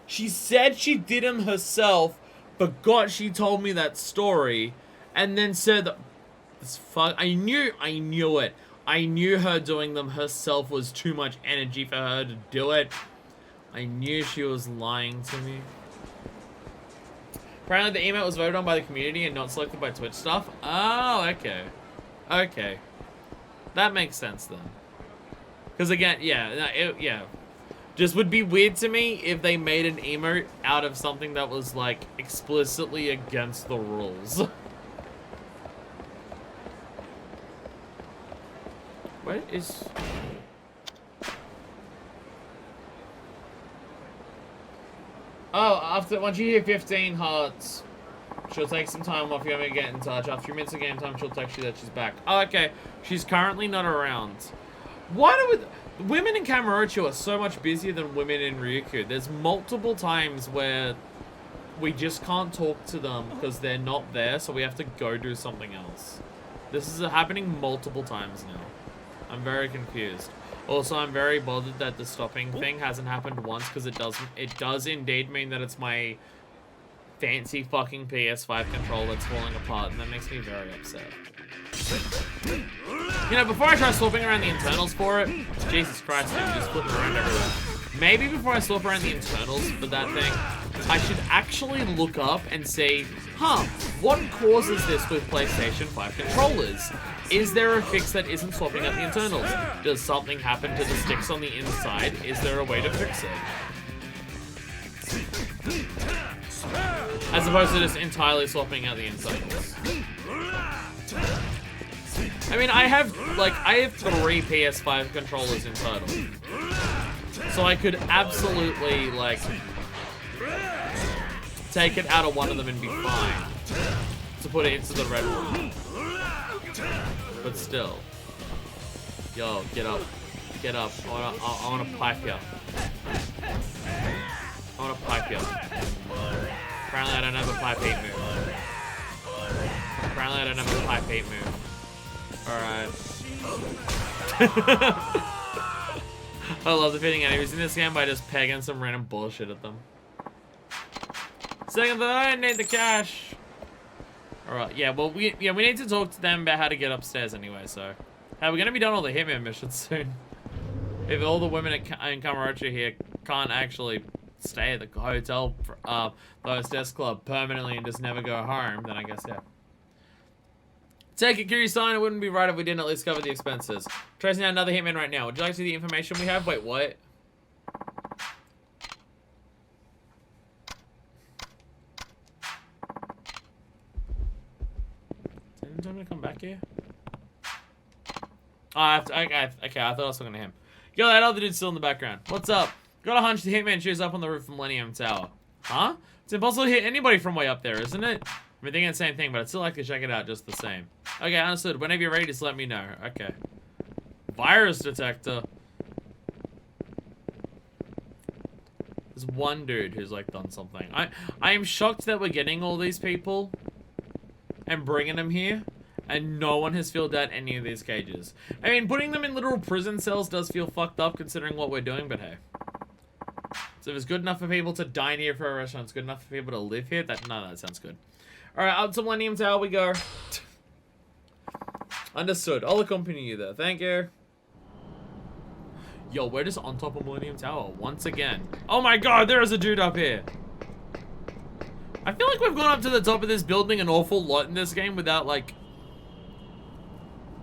She said she did them herself, forgot she told me that story, and then said that... I knew it. I knew her doing them herself was too much energy for her to do it. I knew she was lying to me. Apparently the email was voted on by the community and not selected by Twitch staff. Oh, okay. Okay. That makes sense then. Because again, yeah. Just would be weird to me if they made an emote out of something that was like explicitly against the rules. What is... Oh, once you hit 15 hearts, she'll take some time off. You want me to get in touch. After 3 minutes of game time, she'll text you that she's back. Oh, okay. She's currently not around. Why do women in Kamurocho are so much busier than women in Ryukyu? There's multiple times where we just can't talk to them because they're not there, so we have to go do something else. This is happening multiple times now. I'm very confused. Also, I'm very bothered that the stopping thing hasn't happened once because it does indeed mean that it's my fancy fucking PS5 controller that's falling apart, and that makes me very upset. You know, before I try swapping around the internals for it, Jesus Christ, I'm just flipping around everywhere. Maybe before I swap around the internals for that thing, I should actually look up and see, what causes this with PlayStation 5 controllers? Is there a fix that isn't swapping out the internals? Does something happen to the sticks on the inside? Is there a way to fix it? As opposed to just entirely swapping out the internals. I mean, I have 3 PS5 controllers in total. So I could absolutely, like, take it out of one of them and be fine. To put it into the red one. But still. Yo, get up. Get up. I wanna pipe you. I wanna pipe you. Apparently I don't have a pipe 8 move. Apparently I don't have a pipe 8 move. Alright. I love defeating enemies in this game by just pegging some random bullshit at them. Second though, I need the cash. Alright, yeah, well, we need to talk to them about how to get upstairs anyway, so. Hey, we're gonna be done all the Hitman missions soon. If all the women in Kamurocho here can't actually stay at the hotel, the hostess club permanently and just never go home, then I guess, yeah. Take it, Kiryu-san. It wouldn't be right if we didn't at least cover the expenses. Tracing out another hitman right now. Would you like to see the information we have? Wait, what? Didn't tell me to come back here? Oh, I have to, okay, I thought I was talking to him. Yo, that other dude's still in the background. What's up? Got a hunch the hitman shows up on the roof of Millennium Tower. Huh? It's impossible to hit anybody from way up there, isn't it? I've been thinking the same thing, but I'd still like to check it out just the same. Okay, understood. Whenever you're ready, just let me know. Okay. Virus detector. There's one dude who's, like, done something. I am shocked that we're getting all these people and bringing them here, and no one has filled out any of these cages. I mean, putting them in literal prison cells does feel fucked up considering what we're doing, but hey. So if it's good enough for people to dine here for a restaurant, it's good enough for people to live here, that sounds good. Alright, up to Millennium Tower we go. Understood. I'll accompany you there. Thank you. Yo, we're just on top of Millennium Tower once again. Oh my god, there is a dude up here. I feel like we've gone up to the top of this building an awful lot in this game without, like,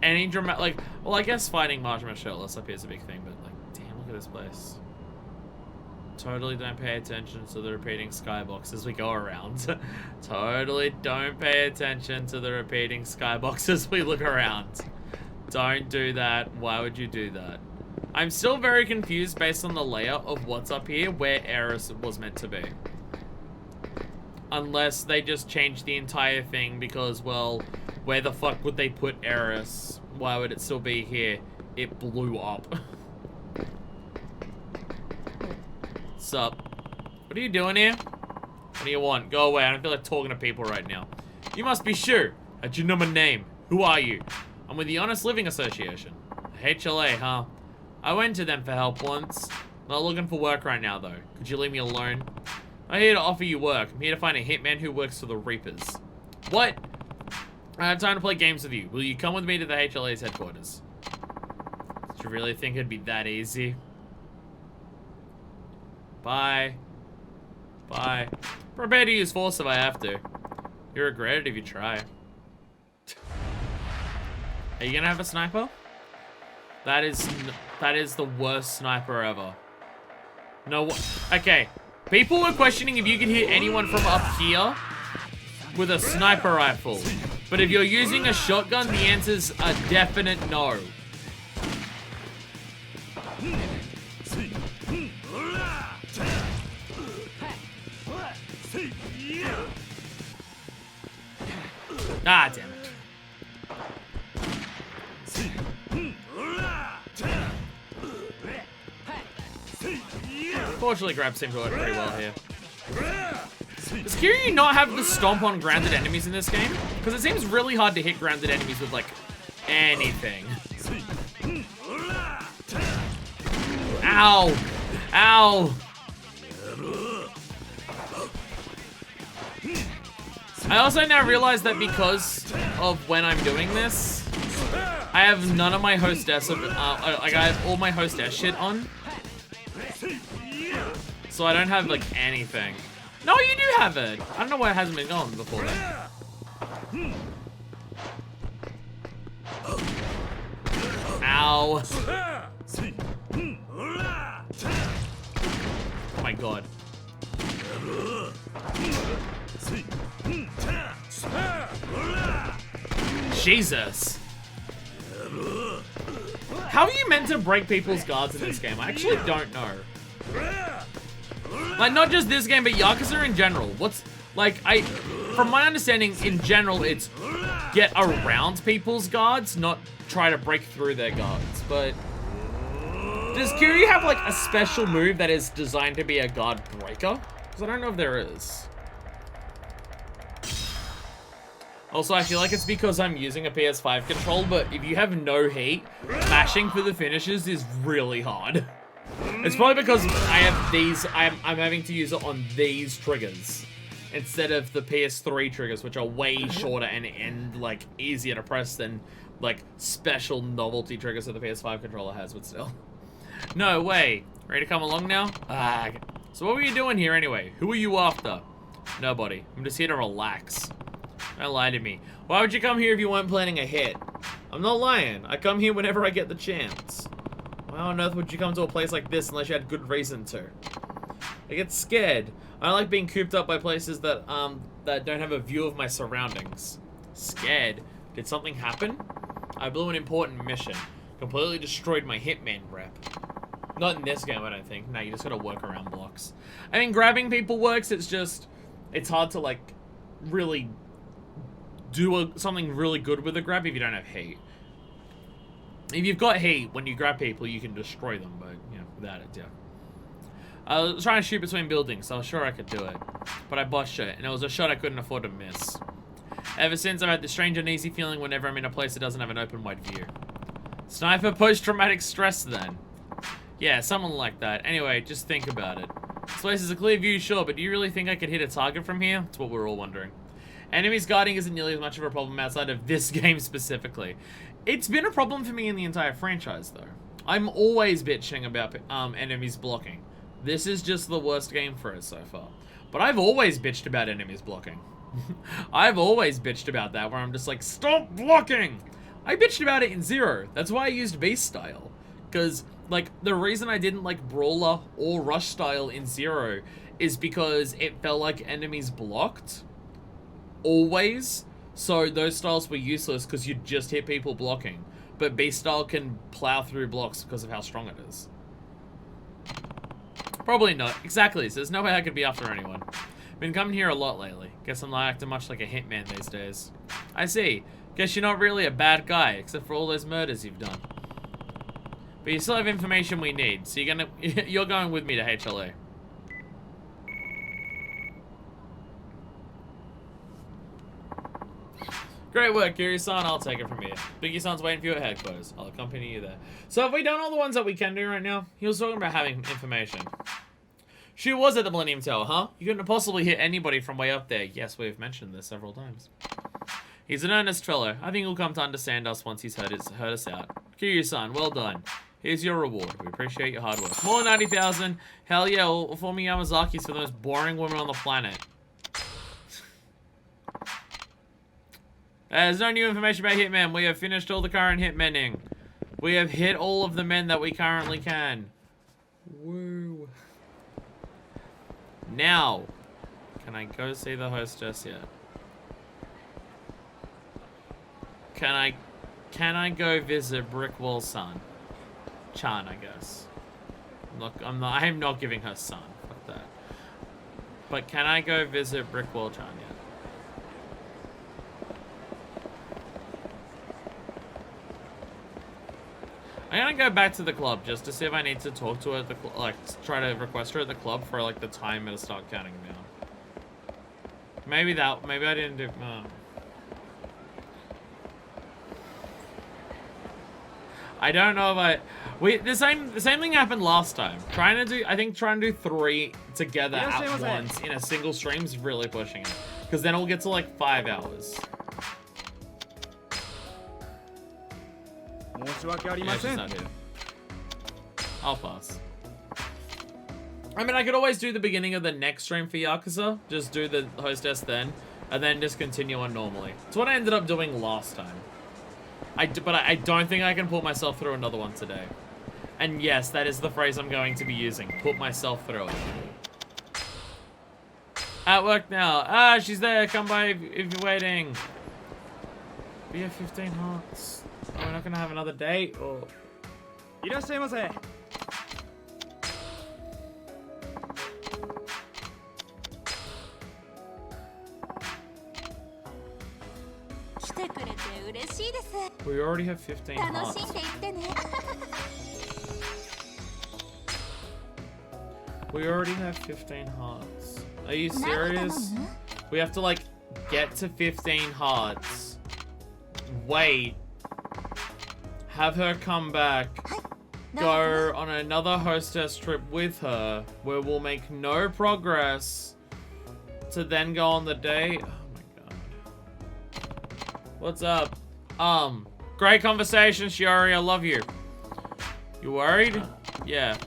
any dramatic, like, well, I guess fighting Marshmallow shirtless up here is a big thing, but, like, damn, look at this place. Totally don't pay attention to the repeating skybox as we go around. Totally don't pay attention to the repeating skybox as we look around. Don't do that. Why would you do that? I'm still very confused based on the layout of what's up here, where Eris was meant to be. Unless they just changed the entire thing because, well, where the fuck would they put Eris? Why would it still be here? It blew up. What's up? What are you doing here? What do you want? Go away. I don't feel like talking to people right now. You must be sure. How'd you know my name? Who are you? I'm with the Honest Living Association. HLA, huh? I went to them for help once. Not looking for work right now, though. Could you leave me alone? I'm here to offer you work. I'm here to find a hitman who works for the Reapers. What? I have time to play games with you. Will you come with me to the HLA's headquarters? Did you really think it'd be that easy? Bye. Bye. Prepare to use force if I have to. You regret it if you try. Are you gonna have a sniper? That is the worst sniper ever. No, okay. People were questioning if you could hit anyone from up here with a sniper rifle. But if you're using a shotgun, the answer's a definite no. Ah, damn it. Fortunately, grab seemed to work pretty well here. Does Kiryu not have the stomp on grounded enemies in this game? Because it seems really hard to hit grounded enemies with, like, anything. Ow! Ow! I also now realize that because of when I'm doing this, I have none of my hostess, like I have all my hostess shit on. So I don't have, like, anything. No, you do have it! I don't know why it hasn't been gone before then. Ow. Oh my god. Jesus. How are you meant to break people's guards in this game? I actually don't know. Like, not just this game, but Yakuza in general. What's, like, from my understanding, in general, it's get around people's guards, not try to break through their guards. But does Kiryu have, like, a special move that is designed to be a guard breaker? Because I don't know if there is. Also, I feel like it's because I'm using a PS5 control, but if you have no heat, mashing for the finishes is really hard. It's probably because I have these, I'm having to use it on these triggers instead of the PS3 triggers, which are way shorter and like, easier to press than, like, special novelty triggers that the PS5 controller has, but still. No way. Ready to come along now? Ah. So what were you doing here anyway? Who are you after? Nobody. I'm just here to relax. Don't lie to me. Why would you come here if you weren't planning a hit? I'm not lying. I come here whenever I get the chance. Why on earth would you come to a place like this unless you had good reason to? I get scared. I don't like being cooped up by places that don't have a view of my surroundings. Scared? Did something happen? I blew an important mission. Completely destroyed my hitman rep. Not in this game, I don't think. No, you just gotta work around blocks. I mean, grabbing people works, it's just... It's hard to, like, really do something really good with a grab if you don't have heat. If you've got heat, when you grab people, you can destroy them, but, you know, without it, yeah. I was trying to shoot between buildings, so I was sure I could do it. But I botched it, and it was a shot I couldn't afford to miss. Ever since, I've had this strange uneasy feeling whenever I'm in a place that doesn't have an open wide view. Sniper post-traumatic stress, then. Yeah, something like that. Anyway, just think about it. This place is a clear view, sure, but do you really think I could hit a target from here? That's what we're all wondering. Enemies guarding isn't nearly as much of a problem outside of this game specifically. It's been a problem for me in the entire franchise, though. I'm always bitching about enemies blocking. This is just the worst game for it so far. But I've always bitched about enemies blocking. I've always bitched about that, where I'm just like, stop blocking! I bitched about it in Zero. That's why I used Beast Style. Because, like, the reason I didn't like Brawler or Rush Style in Zero is because it felt like enemies blocked. Always. So those styles were useless because you'd just hit people blocking. But Beast Style can plow through blocks because of how strong it is. Probably not. Exactly, so there's no way I could be after anyone. Been coming here a lot lately. Guess I'm not acting much like a hitman these days. I see. Guess you're not really a bad guy, except for all those murders you've done. But you still have information we need, so you're going with me to HLA. Great work, Kiri-san. I'll take it from here. Biggie-san's waiting for you at headquarters. I'll accompany you there. So have we done all the ones that we can do right now? He was talking about having information. She was at the Millennium Tower, huh? You couldn't have possibly hit anybody from way up there. Yes, we've mentioned this several times. He's an earnest fellow. I think he'll come to understand us once he's heard us out. Kiryu-san, well done. Here's your reward. We appreciate your hard work. More than 90,000. Hell yeah, all for me Yamazaki's for the most boring woman on the planet. There's no new information about Hitman. We have finished all the current hitmenning. We have hit all of the men that we currently can. Woo. Now, can I go see the hostess yet? Can I go visit Brickwall-san? Chan, I guess. I am not giving her son. Fuck that. But can I go visit Brickwall-chan yet? I'm gonna go back to the club just to see if I need to talk to her at the like try to request her at the club for like the timer to start counting down. Maybe I didn't do. I don't know if the same thing happened last time. Trying to do 3 together at once in a single stream is really pushing it, because then we'll get to like 5 hours. Yeah, she's not here. I'll pass. I mean, I could always do the beginning of the next stream for Yakuza. Just do the hostess then, and then just continue on normally. It's what I ended up doing last time. But I don't think I can put myself through another one today. And yes, that is the phrase I'm going to be using. Put myself through it. At work now. Ah, she's there. Come by if you're waiting. We have 15 hearts. Oh, we're not gonna have another date, or... Irashaimase. We already have 15 hearts. We already have 15 hearts. Are you serious? We have to, like, get to 15 hearts. Wait. Have her come back. Go on another hostess trip with her, where we'll make no progress, to then go on the date. Oh my god. What's up? Great conversation, Shiori. I love you. You worried? Yeah.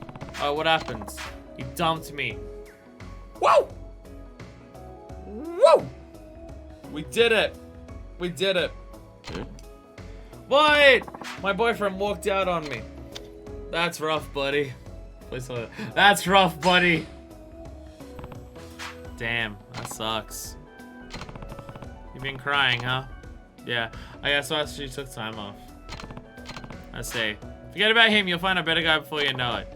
Oh, what happens? He dumped me. Whoa! Whoa! We did it. We did it. Wait! My boyfriend walked out on me. That's rough, buddy. Please don't. That's rough, buddy. Damn, that sucks. You've been crying, huh? Yeah. I guess so. She took time off. I say, forget about him. You'll find a better guy before you know it.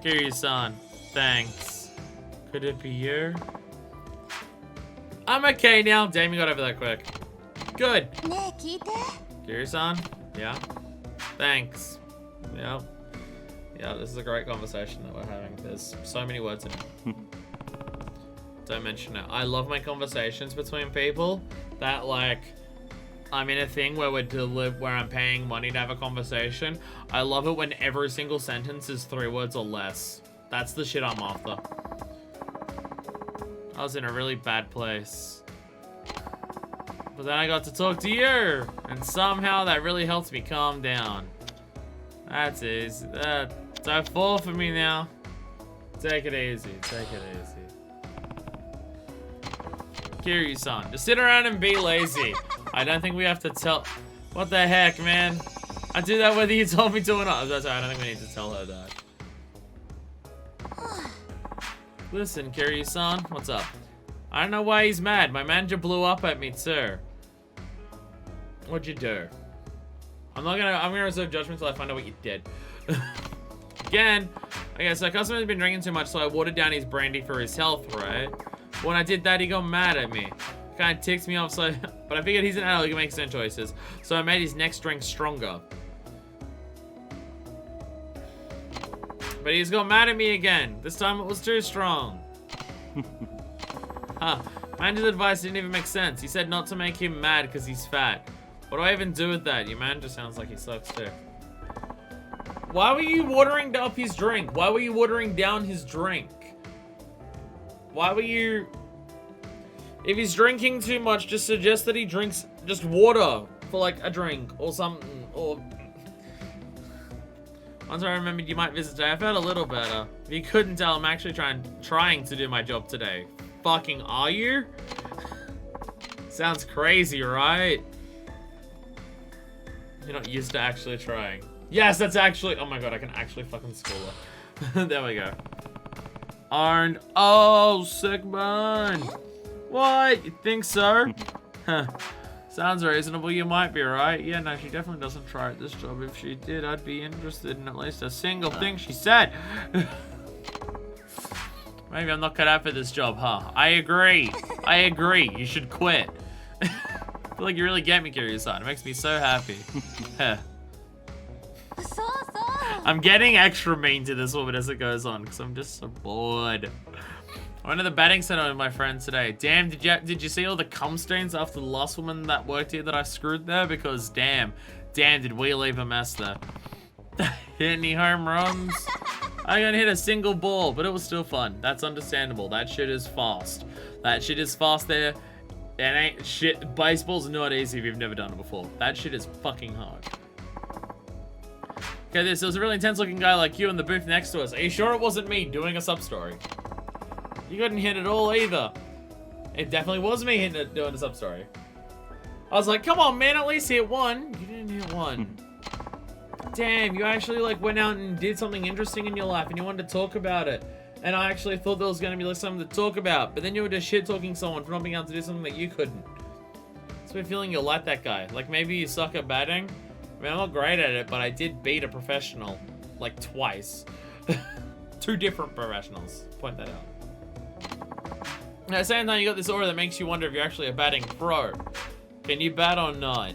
Kiryu-san, thanks. Could it be you? I'm okay now. Damn, you got over that quick. Good. Kiryu-san? Yeah. Thanks. Yep. Yeah, this is a great conversation that we're having. There's so many words in it. Don't mention it. I love my conversations between people that, like, I'm in a thing where where I'm paying money to have a conversation. I love it when every single sentence is 3 words or less. That's the shit I'm after. I was in a really bad place. But then I got to talk to you, and somehow that really helps me calm down. That's easy. Don't fall for me now. Take it easy. Take it easy. Kiryu-san, just sit around and be lazy. I don't think we have to tell... What the heck, man? I do that whether you told me to or not. That's right, I don't think we need to tell her that. Listen, Kiryu-san, what's up? I don't know why he's mad. My manager blew up at me too. What'd you do? I'm gonna reserve judgment until I find out what you did. Again, okay, so customer's been drinking too much, so I watered down his brandy for his health, right? When I did that, he got mad at me. Kind of ticks me off, so... But I figured he's an adult, he can make his own choices. So I made his next drink stronger. But he's got mad at me again. This time it was too strong. Huh. Manager's advice didn't even make sense. He said not to make him mad because he's fat. What do I even do with that? Your manager sounds like he sucks too. Why were you watering up his drink? Why were you watering down his drink? Why were you... If he's drinking too much, just suggest that he drinks just water for like a drink or something. Or... Once I remembered you might visit today, I felt a little better. If you couldn't tell, I'm actually trying to do my job today. Fucking are you? Sounds crazy, right? You're not used to actually trying. Yes, that's actually... Oh my god, I can actually fucking school her. There we go. Arned. Oh, sick man. What? You think so? Huh. Sounds reasonable. You might be right. Yeah, no, she definitely doesn't try at this job. If she did, I'd be interested in at least a single thing she said. Maybe I'm not cut out for this job, huh? I agree. I agree. You should quit. I feel like you really get me, Kiryu-san. It makes me so happy. I'm getting extra mean to this woman as it goes on because I'm just so bored. I went to the batting center with my friends today. Damn, did you see all the cum stains after the last woman that worked here that I screwed there? Because damn, did we leave a mess there. Hit any home runs? I didn't hit a single ball, but it was still fun. That's understandable. That shit is fast. That shit is fast there. It ain't shit. Baseball's not easy if you've never done it before. That shit is fucking hard. Okay, there was a really intense looking guy like you in the booth next to us. Are you sure it wasn't me doing a sub-story? You couldn't hit it all either. It definitely was me hitting it, doing a sub-story. I was like, come on, man, at least hit one. You didn't hit one. Damn, you actually like went out and did something interesting in your life and you wanted to talk about it. And I actually thought there was going to be like something to talk about. But then you were just shit-talking someone for not being able to do something that you couldn't. It's been feeling you're like that guy. Like maybe you suck at batting. I mean, I'm not great at it, but I did beat a professional. Like twice. 2 different professionals. Point that out. At the same time, you got this aura that makes you wonder if you're actually a batting pro. Can you bat or not?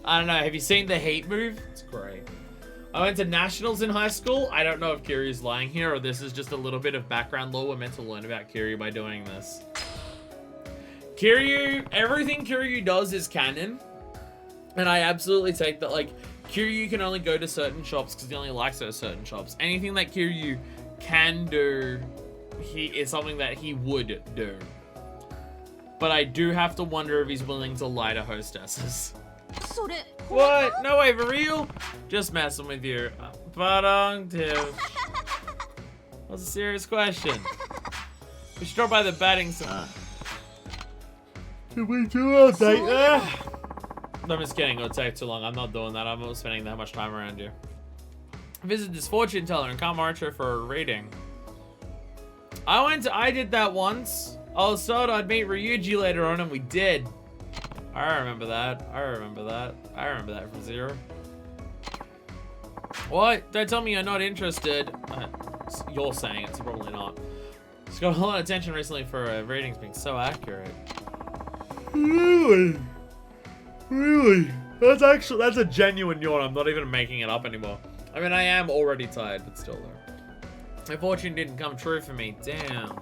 I don't know. Have you seen the Heat move? It's great. I went to nationals in high school. I don't know if Kiryu's lying here or this is just a little bit of background lore we're meant to learn about Kiryu by doing this. Kiryu, everything Kiryu does is canon. And I absolutely take that, like, Kiryu can only go to certain shops because he only likes those certain shops. Anything that Kiryu can do, is something that he would do. But I do have to wonder if he's willing to lie to hostesses. What? No way, for real? Just messing with you. But That's a serious question. We should drop by the batting center. Can we do a date there? No, I'm just kidding. It'll take too long. I'm not doing that. I'm not spending that much time around you. Visit this fortune teller and come archer for a reading. I did that once. I was told I'd meet Ryuji later on, and we did. I remember that. I remember that. I remember that from Zero. What? Don't tell me you're not interested. You're saying it, so probably not. It's got a lot of attention recently for ratings being so accurate. Really? Really? That's a genuine yawn. I'm not even making it up anymore. I mean, I am already tired, but still though. My fortune didn't come true for me. Damn.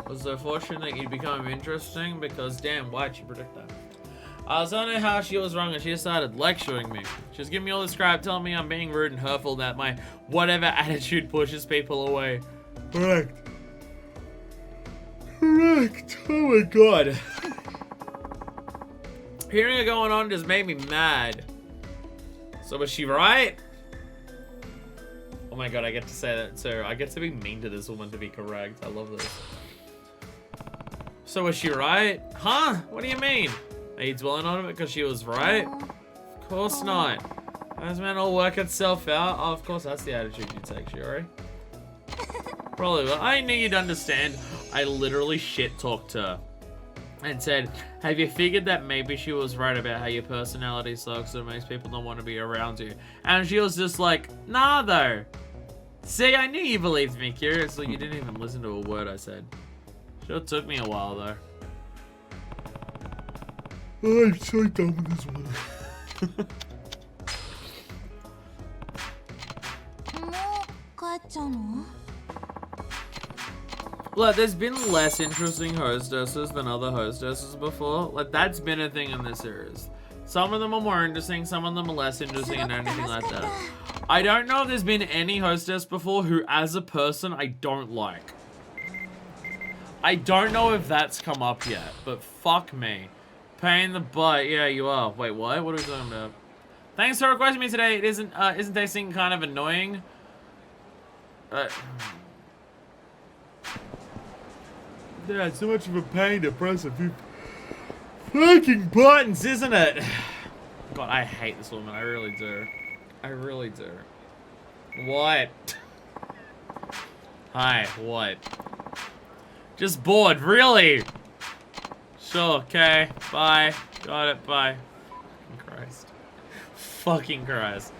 Was the fortune that you'd become interesting? Because damn, why'd she predict that? I was telling her how she was wrong and she started lecturing me. She was giving me all this crap, telling me I'm being rude and hurtful, that my whatever attitude pushes people away. Correct. Correct. Oh my god. Hearing it going on just made me mad. So was she right? Oh my god, I get to say that too. I get to be mean to this woman to be correct. I love this. So was she right? Huh? What do you mean? Are you dwelling on it because she was right? Of course not. As man all work itself out. Oh, of course that's the attitude you take, Shiori. Probably will. I knew you'd understand. I literally shit-talked her. And said, have you figured that maybe she was right about how your personality sucks and makes people not want to be around you? And she was just like, nah though. See, I knew you believed me, curiously. You didn't even listen to a word I said. Sure took me a while though. Oh, I'm so done with this one. Look, there's been less interesting hostesses than other hostesses before. Like, that's been a thing in this series. Some of them are more interesting, some of them are less interesting and anything like that. I don't know if there's been any hostess before who, as a person, I don't like. I don't know if that's come up yet, but fuck me. Pain in the butt. Yeah, you are. Wait, what? What are we talking about? Thanks for requesting me today. It isn't tasting kind of annoying. Yeah, it's so much of a pain to press a few fucking buttons, isn't it? God, I hate this woman. I really do. I really do. What? Hi, what? Just bored, really? Sure, okay. Bye. Got it, bye. Fucking Christ. Fucking Christ.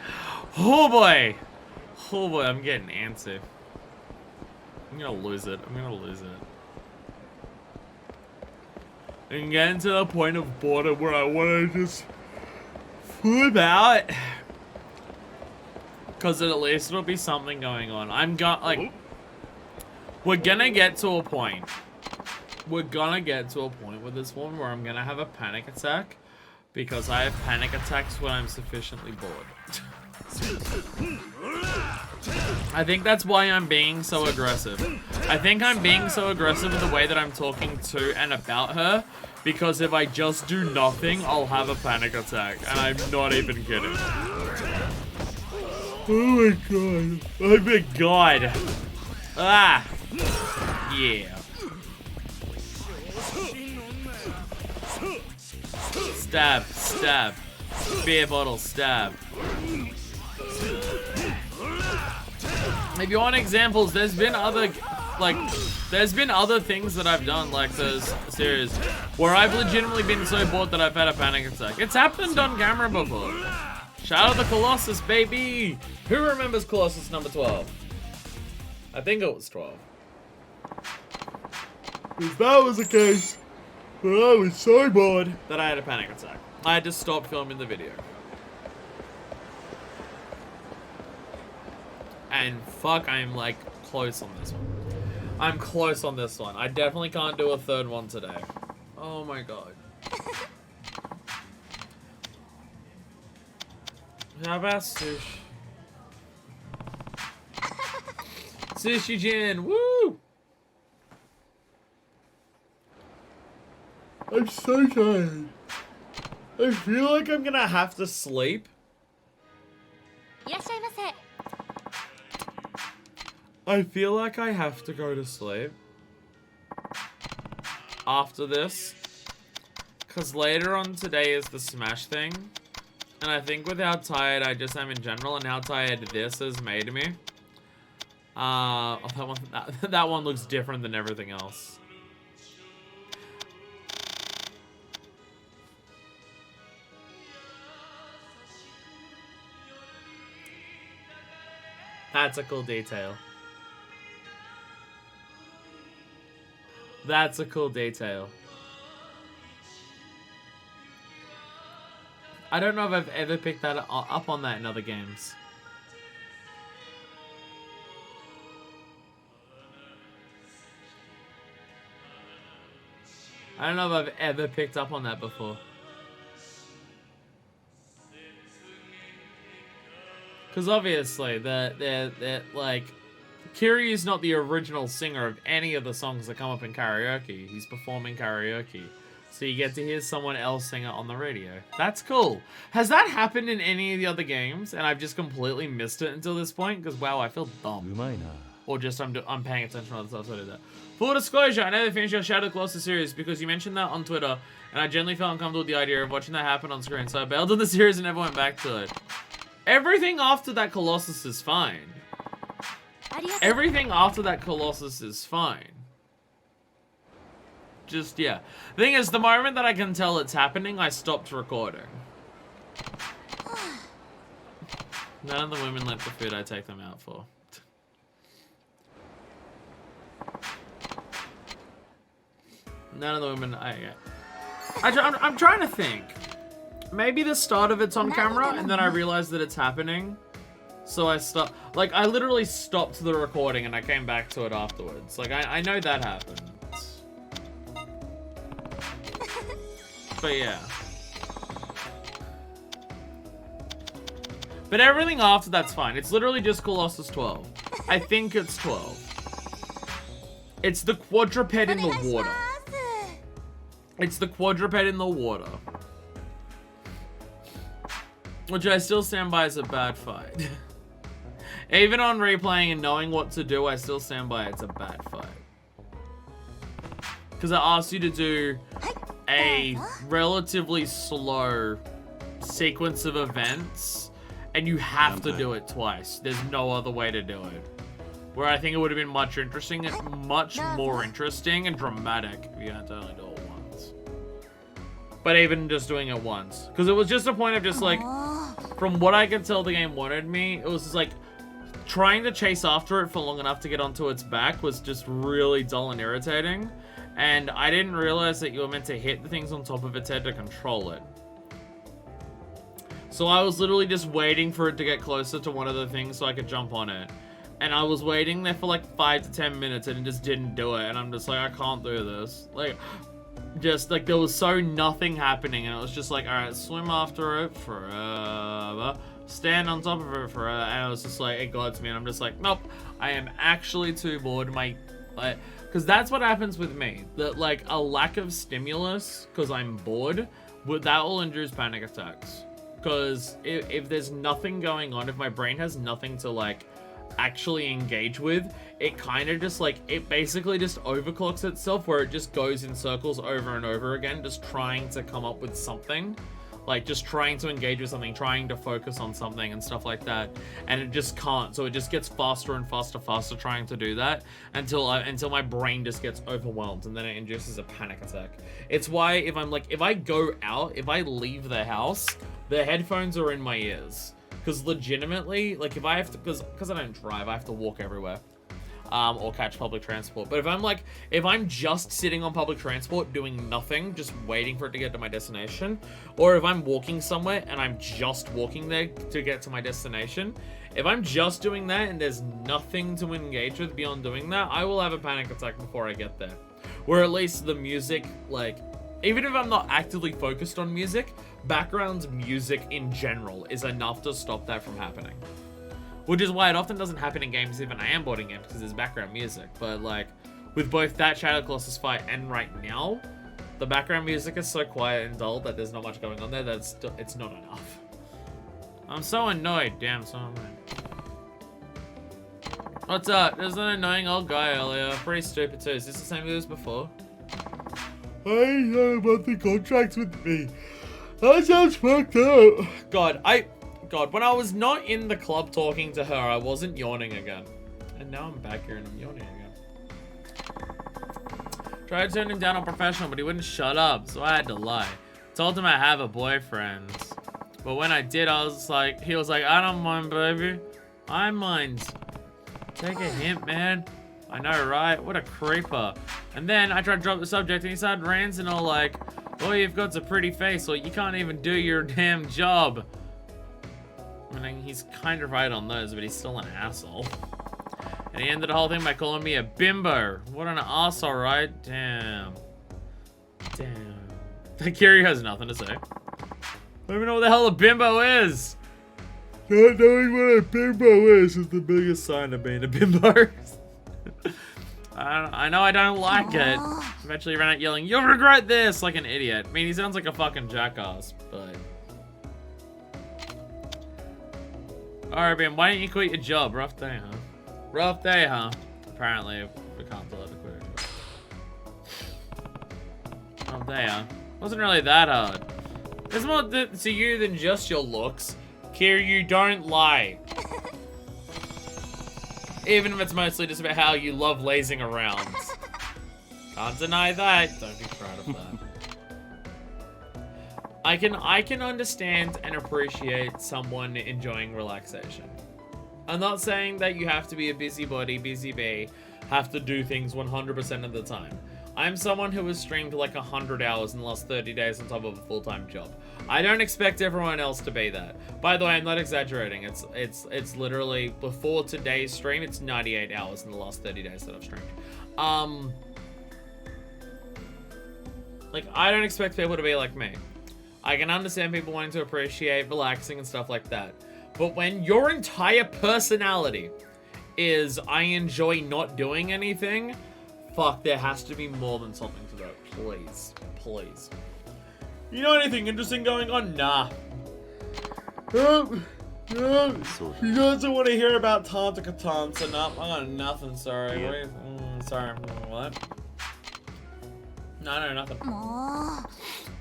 Oh boy! Oh boy, I'm getting antsy. I'm gonna lose it. I'm gonna lose it. And getting to the point of boredom where I want to just flip out. Because at least it'll be something going on. We're gonna get to a point. We're gonna get to a point with this one where I'm gonna have a panic attack. Because I have panic attacks when I'm sufficiently bored. I think that's why I'm being so aggressive. I think I'm being so aggressive in the way that I'm talking to and about her, because if I just do nothing, I'll have a panic attack, and I'm not even kidding. Oh my god. Oh my god. Ah. Yeah. Stab, stab. Beer bottle, stab. If you want examples, there's been other things that I've done, like this series, where I've legitimately been so bored that I've had a panic attack. It's happened on camera before. Shout out to Colossus, baby! Who remembers Colossus number 12? I think it was 12. If that was the case, but I was so bored that I had a panic attack. I had to stop filming the video. And fuck, I'm like close on this one. I'm close on this one. I definitely can't do a third one today. Oh my god. How about sushi? Sushi Jin, woo! I'm so tired. I feel like I'm gonna have to sleep. I feel like I have to go to sleep after this, because later on today is the Smash thing, and I think with how tired I just am in general and how tired this has made me, that one looks different than everything else. That's a cool detail. That's a cool detail. I don't know if I've ever picked that up on that in other games. I don't know if I've ever picked up on that before. Because obviously, like, Kiri is not the original singer of any of the songs that come up in karaoke. He's performing karaoke. So you get to hear someone else sing it on the radio. That's cool. Has that happened in any of the other games? And I've just completely missed it until this point? Because, wow, I feel dumb. Or just I'm paying attention to other stuff, so I do that. Full disclosure, I never finished your Shadow Colossus series because you mentioned that on Twitter, and I genuinely felt uncomfortable with the idea of watching that happen on screen, so I bailed on the series and never went back to it. Everything after that Colossus is fine. Everything after that Colossus is fine. Just, yeah. The thing is, the moment that I can tell it's happening, I stopped recording. None of the women like the food I take them out for. None of the women, I'm trying to think. Maybe the start of it's on camera, and then I realized that it's happening. So I like, I literally stopped the recording, and I came back to it afterwards. Like, I know that happened. But yeah. But everything after that's fine. It's literally just Colossus 12. I think it's 12. It's the quadruped in the water. It's the quadruped in the water. Which I still stand by as a bad fight. Even on replaying and knowing what to do, I still stand by it's a bad fight. Because it asks you to do a relatively slow sequence of events, and you have to do it twice. There's no other way to do it. Where I think it would have been much more interesting and dramatic if you had to only do it once. But even just doing it once. Because it was just a point of just like, from what I could tell the game wanted me, it was just like, trying to chase after it for long enough to get onto its back was just really dull and irritating. And I didn't realize that you were meant to hit the things on top of its head to control it. So I was literally just waiting for it to get closer to one of the things so I could jump on it. And I was waiting there for like 5 to 10 minutes and it just didn't do it. And I'm just like, I can't do this. Like, just like there was so nothing happening. And it was just like, alright, swim after it forever. Stand on top of it forever. And I was just like, it got to me. And I'm just like, nope, I am actually too bored. Because that's what happens with me. That, like, a lack of stimulus, because I'm bored, that will induce panic attacks. Because if there's nothing going on, if my brain has nothing to, like, actually engage with, it kind of just, like, it basically just overclocks itself, where it just goes in circles over and over again, just trying to come up with something. Like, just trying to engage with something, trying to focus on something and stuff like that. And it just can't. So it just gets faster and faster trying to do that until my brain just gets overwhelmed, and then it induces a panic attack. It's why if I go out, if I leave the house, the headphones are in my ears. Because legitimately, like, if I have to, because I don't drive, I have to walk everywhere. Or catch public transport. But if I'm just sitting on public transport doing nothing, just waiting for it to get to my destination, or if I'm walking somewhere and I'm just walking there to get to my destination, if I'm just doing that and there's nothing to engage with beyond doing that, I will have a panic attack before I get there. Where at least the music, like, even if I'm not actively focused on music, background music in general is enough to stop that from happening. Which is why it often doesn't happen in games even I am boarding games, because there's background music. But, like, with both that Shadow Colossus fight and right now, the background music is so quiet and dull that there's not much going on there that it's not enough. I'm so annoyed. Damn, so annoyed. What's up? There's an annoying old guy earlier. Pretty stupid too. Is this the same as before? I know about the contracts with me. That sounds fucked up. God, when I was not in the club talking to her, I wasn't yawning again. And now I'm back here and I'm yawning again. Tried turning him down on professional, but he wouldn't shut up, so I had to lie. Told him I have a boyfriend. But when I did, he was like, I don't mind, baby. I mind. Take a hint, man. I know, right? What a creeper. And then I tried to drop the subject and he started ranting all like, oh, you've got a pretty face, or you can't even do your damn job. I mean, he's kind of right on those, but he's still an asshole. And he ended the whole thing by calling me a bimbo. What an asshole, right? Damn. Damn. Kiri has nothing to say. I don't even know what the hell a bimbo is. Not knowing what a bimbo is the biggest sign of being a bimbo. I know I don't like it. Eventually ran out yelling, you'll regret this, like an idiot. I mean, he sounds like a fucking jackass, but... Alright, Ben, why don't you quit your job? Rough day, huh? Rough day, huh? Apparently, we can't tell her to quit her job. Rough day, huh? Wasn't really that hard. There's more to you than just your looks. Kira, you don't lie. Even if it's mostly just about how you love lazing around. Can't deny that. Don't be proud of that. I can understand and appreciate someone enjoying relaxation. I'm not saying that you have to be a busybody, busy bee, have to do things 100% of the time. I'm someone who has streamed like 100 hours in the last 30 days on top of a full-time job. I don't expect everyone else to be that. By the way, I'm not exaggerating. It's literally, before today's stream, it's 98 hours in the last 30 days that I've streamed. Like, I don't expect people to be like me. I can understand people wanting to appreciate relaxing and stuff like that. But when your entire personality is, I enjoy not doing anything, fuck, there has to be more than something to that. Please. Please. You know anything interesting going on? Nah. You guys don't want to hear about Tantica Tansa? No, I got nothing, sorry. Yeah. Sorry, what? No, nothing.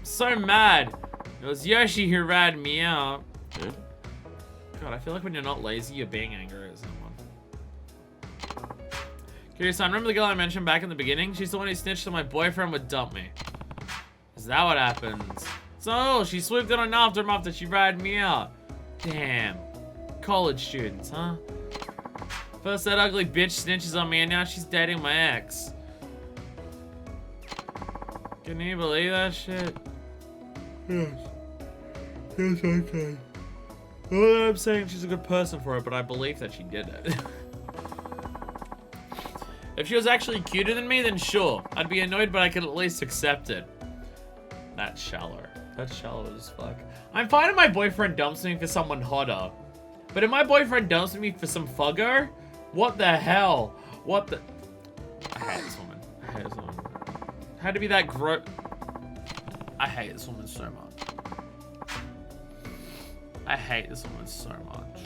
So mad. It was Yoshi who ratted me out. Yeah. God, I feel like when you're not lazy, you're being angry at someone. Curious, I remember the girl I mentioned back in the beginning? She's the one who snitched that my boyfriend would dump me. Is that what happens? So, she swooped in on after she ratted me out. Damn. College students, huh? First that ugly bitch snitches on me and now she's dating my ex. Can you believe that shit? Yes. Yes, I can. Well, I'm saying she's a good person for it, but I believe that she did it. If she was actually cuter than me, then sure. I'd be annoyed, but I could at least accept it. That's shallow. That's shallow as fuck. I'm fine if my boyfriend dumps me for someone hotter. But if my boyfriend dumps me for some fugger, what the hell? What the... I hate this woman. I hate this woman. Had to be that gross... I hate this woman so much. I hate this woman so much.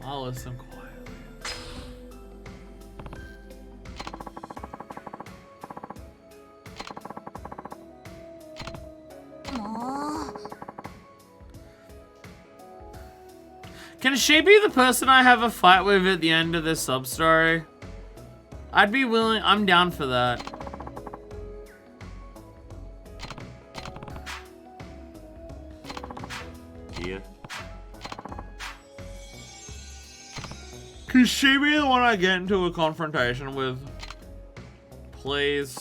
I'll listen quietly. Can she be the person I have a fight with at the end of this sub-story? I'd be willing, I'm down for that. Yeah. Could she be the one I get into a confrontation with? Please.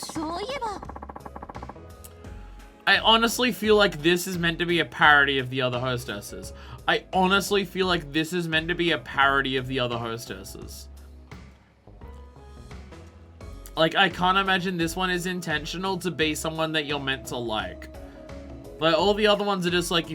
I honestly feel like this is meant to be a parody of the other hostesses. I honestly feel like this is meant to be a parody of the other hostesses. Like, I can't imagine this one is intentional to be someone that you're meant to like. Like, all the other ones are just like,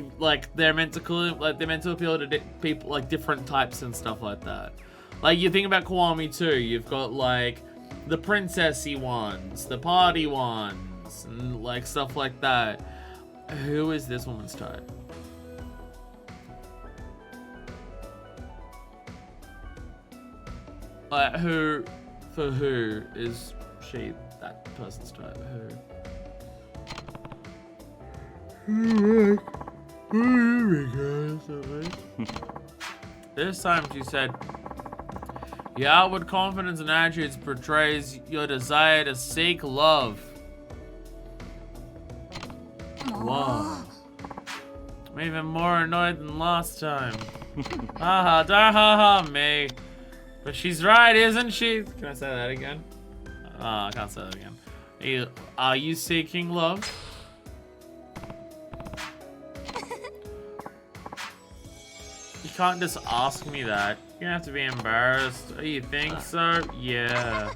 they're meant to appeal to people, like, different types and stuff like that. Like, you think about Kiwami too, you've got, like, the princessy ones, the party ones, and, like, stuff like that. Who is this woman's type? Who is she that person's type? Who? This time she said, your outward confidence and attitudes portrays your desire to seek love. Whoa. I'm even more annoyed than last time. Haha, don't haha me. But she's right, isn't she? Can I say that again? I can't say that again. Are you seeking love? You can't just ask me that. You have to be embarrassed. Oh, you think so? Yeah.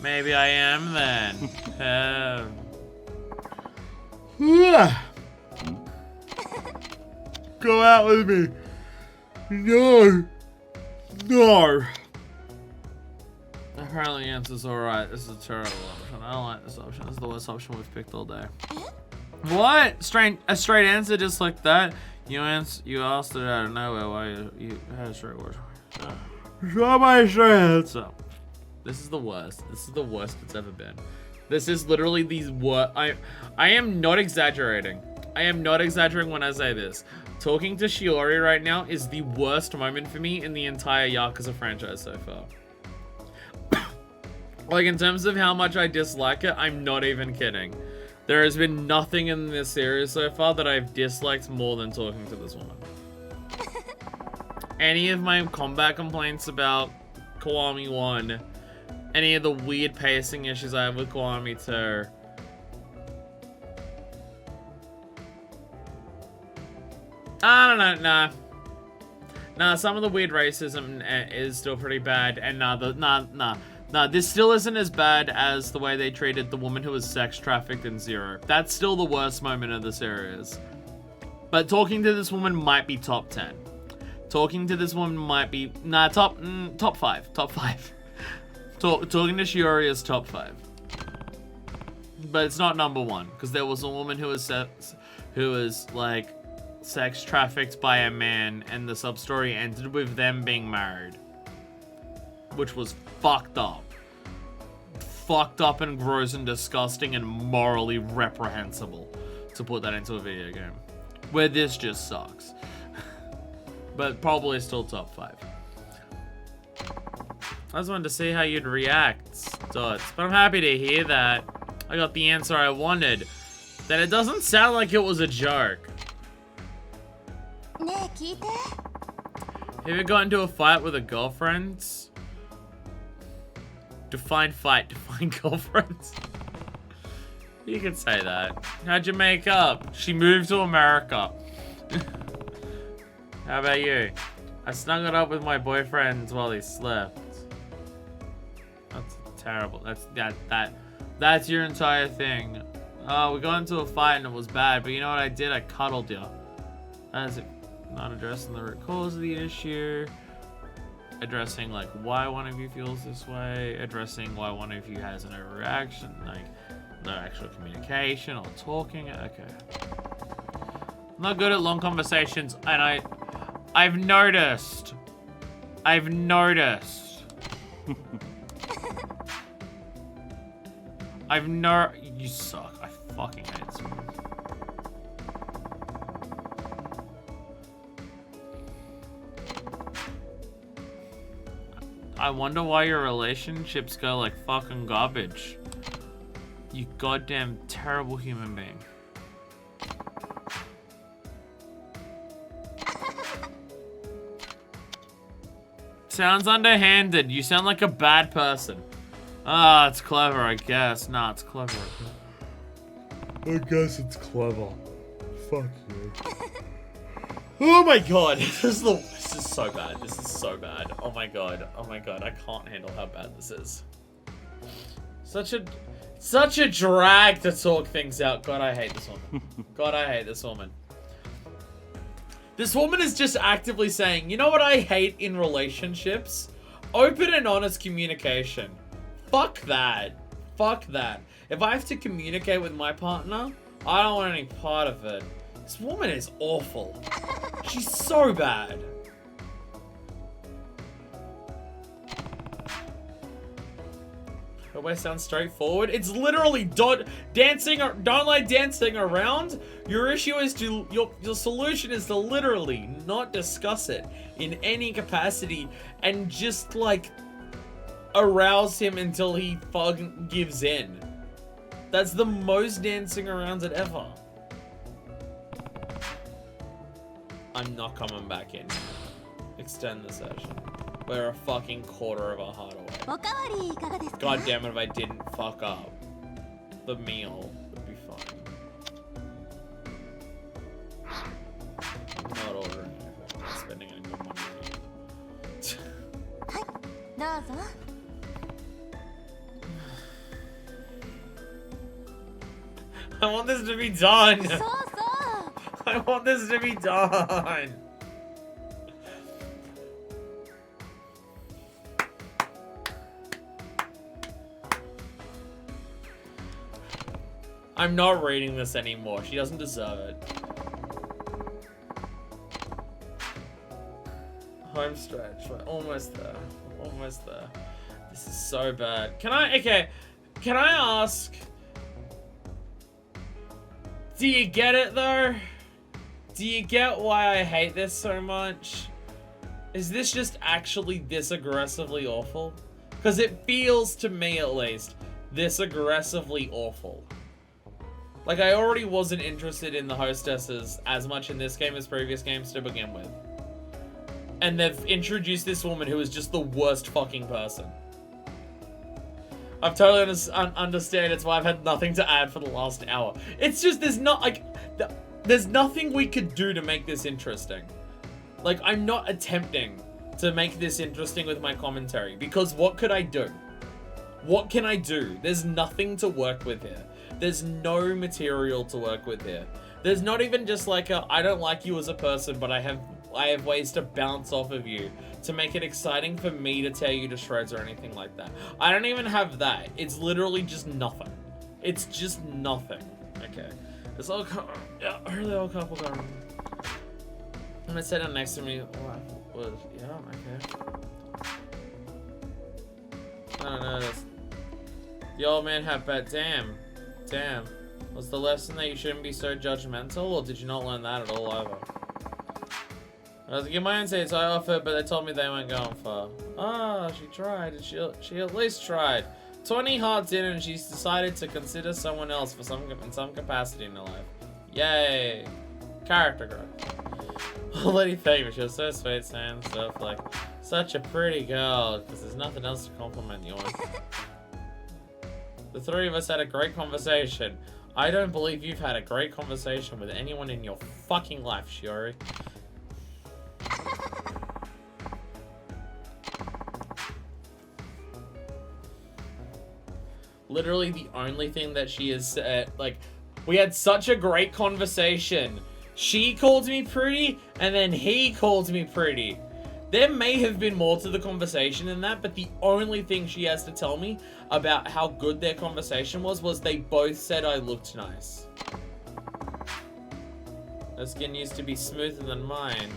Maybe I am then. Go out with me. No. No. Apparently the answer's alright. This is a terrible option. I don't like this option. This is the worst option we've picked all day. What? A straight answer just like that? You asked it out of nowhere. Why you had a straight word? Show my straight answer. This is the worst. This is the worst it's ever been. This is literally the worst. I am not exaggerating. I am not exaggerating when I say this. Talking to Shiori right now is the worst moment for me in the entire Yakuza franchise so far. Like, in terms of how much I dislike it, I'm not even kidding. There has been nothing in this series so far that I've disliked more than talking to this woman. Any of my combat complaints about Kiwami 1, any of the weird pacing issues I have with Kiwami 2, I don't know, nah, some of the weird racism is still pretty bad, and nah, this still isn't as bad as the way they treated the woman who was sex trafficked in Zero. That's still the worst moment of the series. But talking to this woman might be top 10. Talking to this woman might be, top 5, top 5. Talking to Shiori is top 5. But it's not number 1, because there was a woman who was like sex trafficked by a man, and the sub-story ended with them being married. Which was fucked up. Fucked up and gross and disgusting and morally reprehensible to put that into a video game. Where this just sucks. But probably still top 5. I just wanted to see how you'd react, Dots. But I'm happy to hear that. I got the answer I wanted. That it doesn't sound like it was a joke. Have you ever got into a fight with a girlfriend? Define fight, define girlfriends. You could say that. How'd you make up? She moved to America. How about you? I snuggled up with my boyfriend while he slept. That's terrible. That's your entire thing. Oh, we got into a fight and it was bad, but you know what I did? I cuddled you. That's it. Not addressing the root cause of the issue. Addressing like why one of you feels this way. Addressing why one of you has an overreaction. Like no actual communication or talking. Okay. I'm not good at long conversations, and I've noticed. You suck. I fucking hate this one. I wonder why your relationships go like fucking garbage. You goddamn terrible human being. Sounds underhanded. You sound like a bad person. Ah, it's clever, I guess. Nah, it's clever. I guess it's clever. Fuck you. Oh my god, this is so bad. This is so bad. Oh my god. Oh my god. I can't handle how bad this is. Such a drag to talk things out. God, I hate this woman. God, I hate this woman. This woman is just actively saying, you know what I hate in relationships? Open and honest communication. Fuck that. Fuck that. If I have to communicate with my partner, I don't want any part of it. This woman is awful. She's so bad. Her way sounds straightforward. It's literally don't like dancing around. Your issue is to your solution is to literally not discuss it in any capacity and just like arouse him until he fucking gives in. That's the most dancing around it ever. I'm not coming back in. Extend the session. We're a fucking quarter of a heart away. God damn it, if I didn't fuck up. The meal would be fine. I'm not ordering it. I'm not spending any more money. I want this to be done! I want this to be done! I'm not reading this anymore. She doesn't deserve it. Home stretch. We're almost there. Almost there. This is so bad. Can I ask? Do you get it though? Do you get why I hate this so much? Is this just actually this aggressively awful? Because it feels to me at least this aggressively awful. Like, I already wasn't interested in the hostesses as much in this game as previous games to begin with. And they've introduced this woman who is just the worst fucking person. I've totally understand. It's why I've had nothing to add for the last hour. It's just, there's nothing we could do to make this interesting. Like, I'm not attempting to make this interesting with my commentary. Because what could I do? What can I do? There's nothing to work with here. There's no material to work with here. There's not even just like a, I don't like you as a person, but I have ways to bounce off of you to make it exciting for me to tear you to shreds or anything like that. I don't even have that. It's literally just nothing. It's just nothing. Okay. This old couple, yeah, early old couple got I'm gonna sit down next to me. What? Yeah, okay. I don't know this. The old man had bad. Damn. Was the lesson that you shouldn't be so judgmental, or did you not learn that at all either? I was giving my own seats, I offered, but they told me they weren't going far. Ah, she tried. She at least tried. 20 hearts in, and she's decided to consider someone else for in some capacity in her life. Yay! Character growth. Lady thanked me. She was so sweet, saying stuff like, "Such a pretty girl," because there's nothing else to compliment you on. The three of us had a great conversation. I don't believe you've had a great conversation with anyone in your fucking life, Shiori. Literally the only thing that she has said, like, we had such a great conversation. She called me pretty, and then he called me pretty. There may have been more to the conversation than that, but the only thing she has to tell me about how good their conversation was they both said I looked nice. Her skin used to be smoother than mine.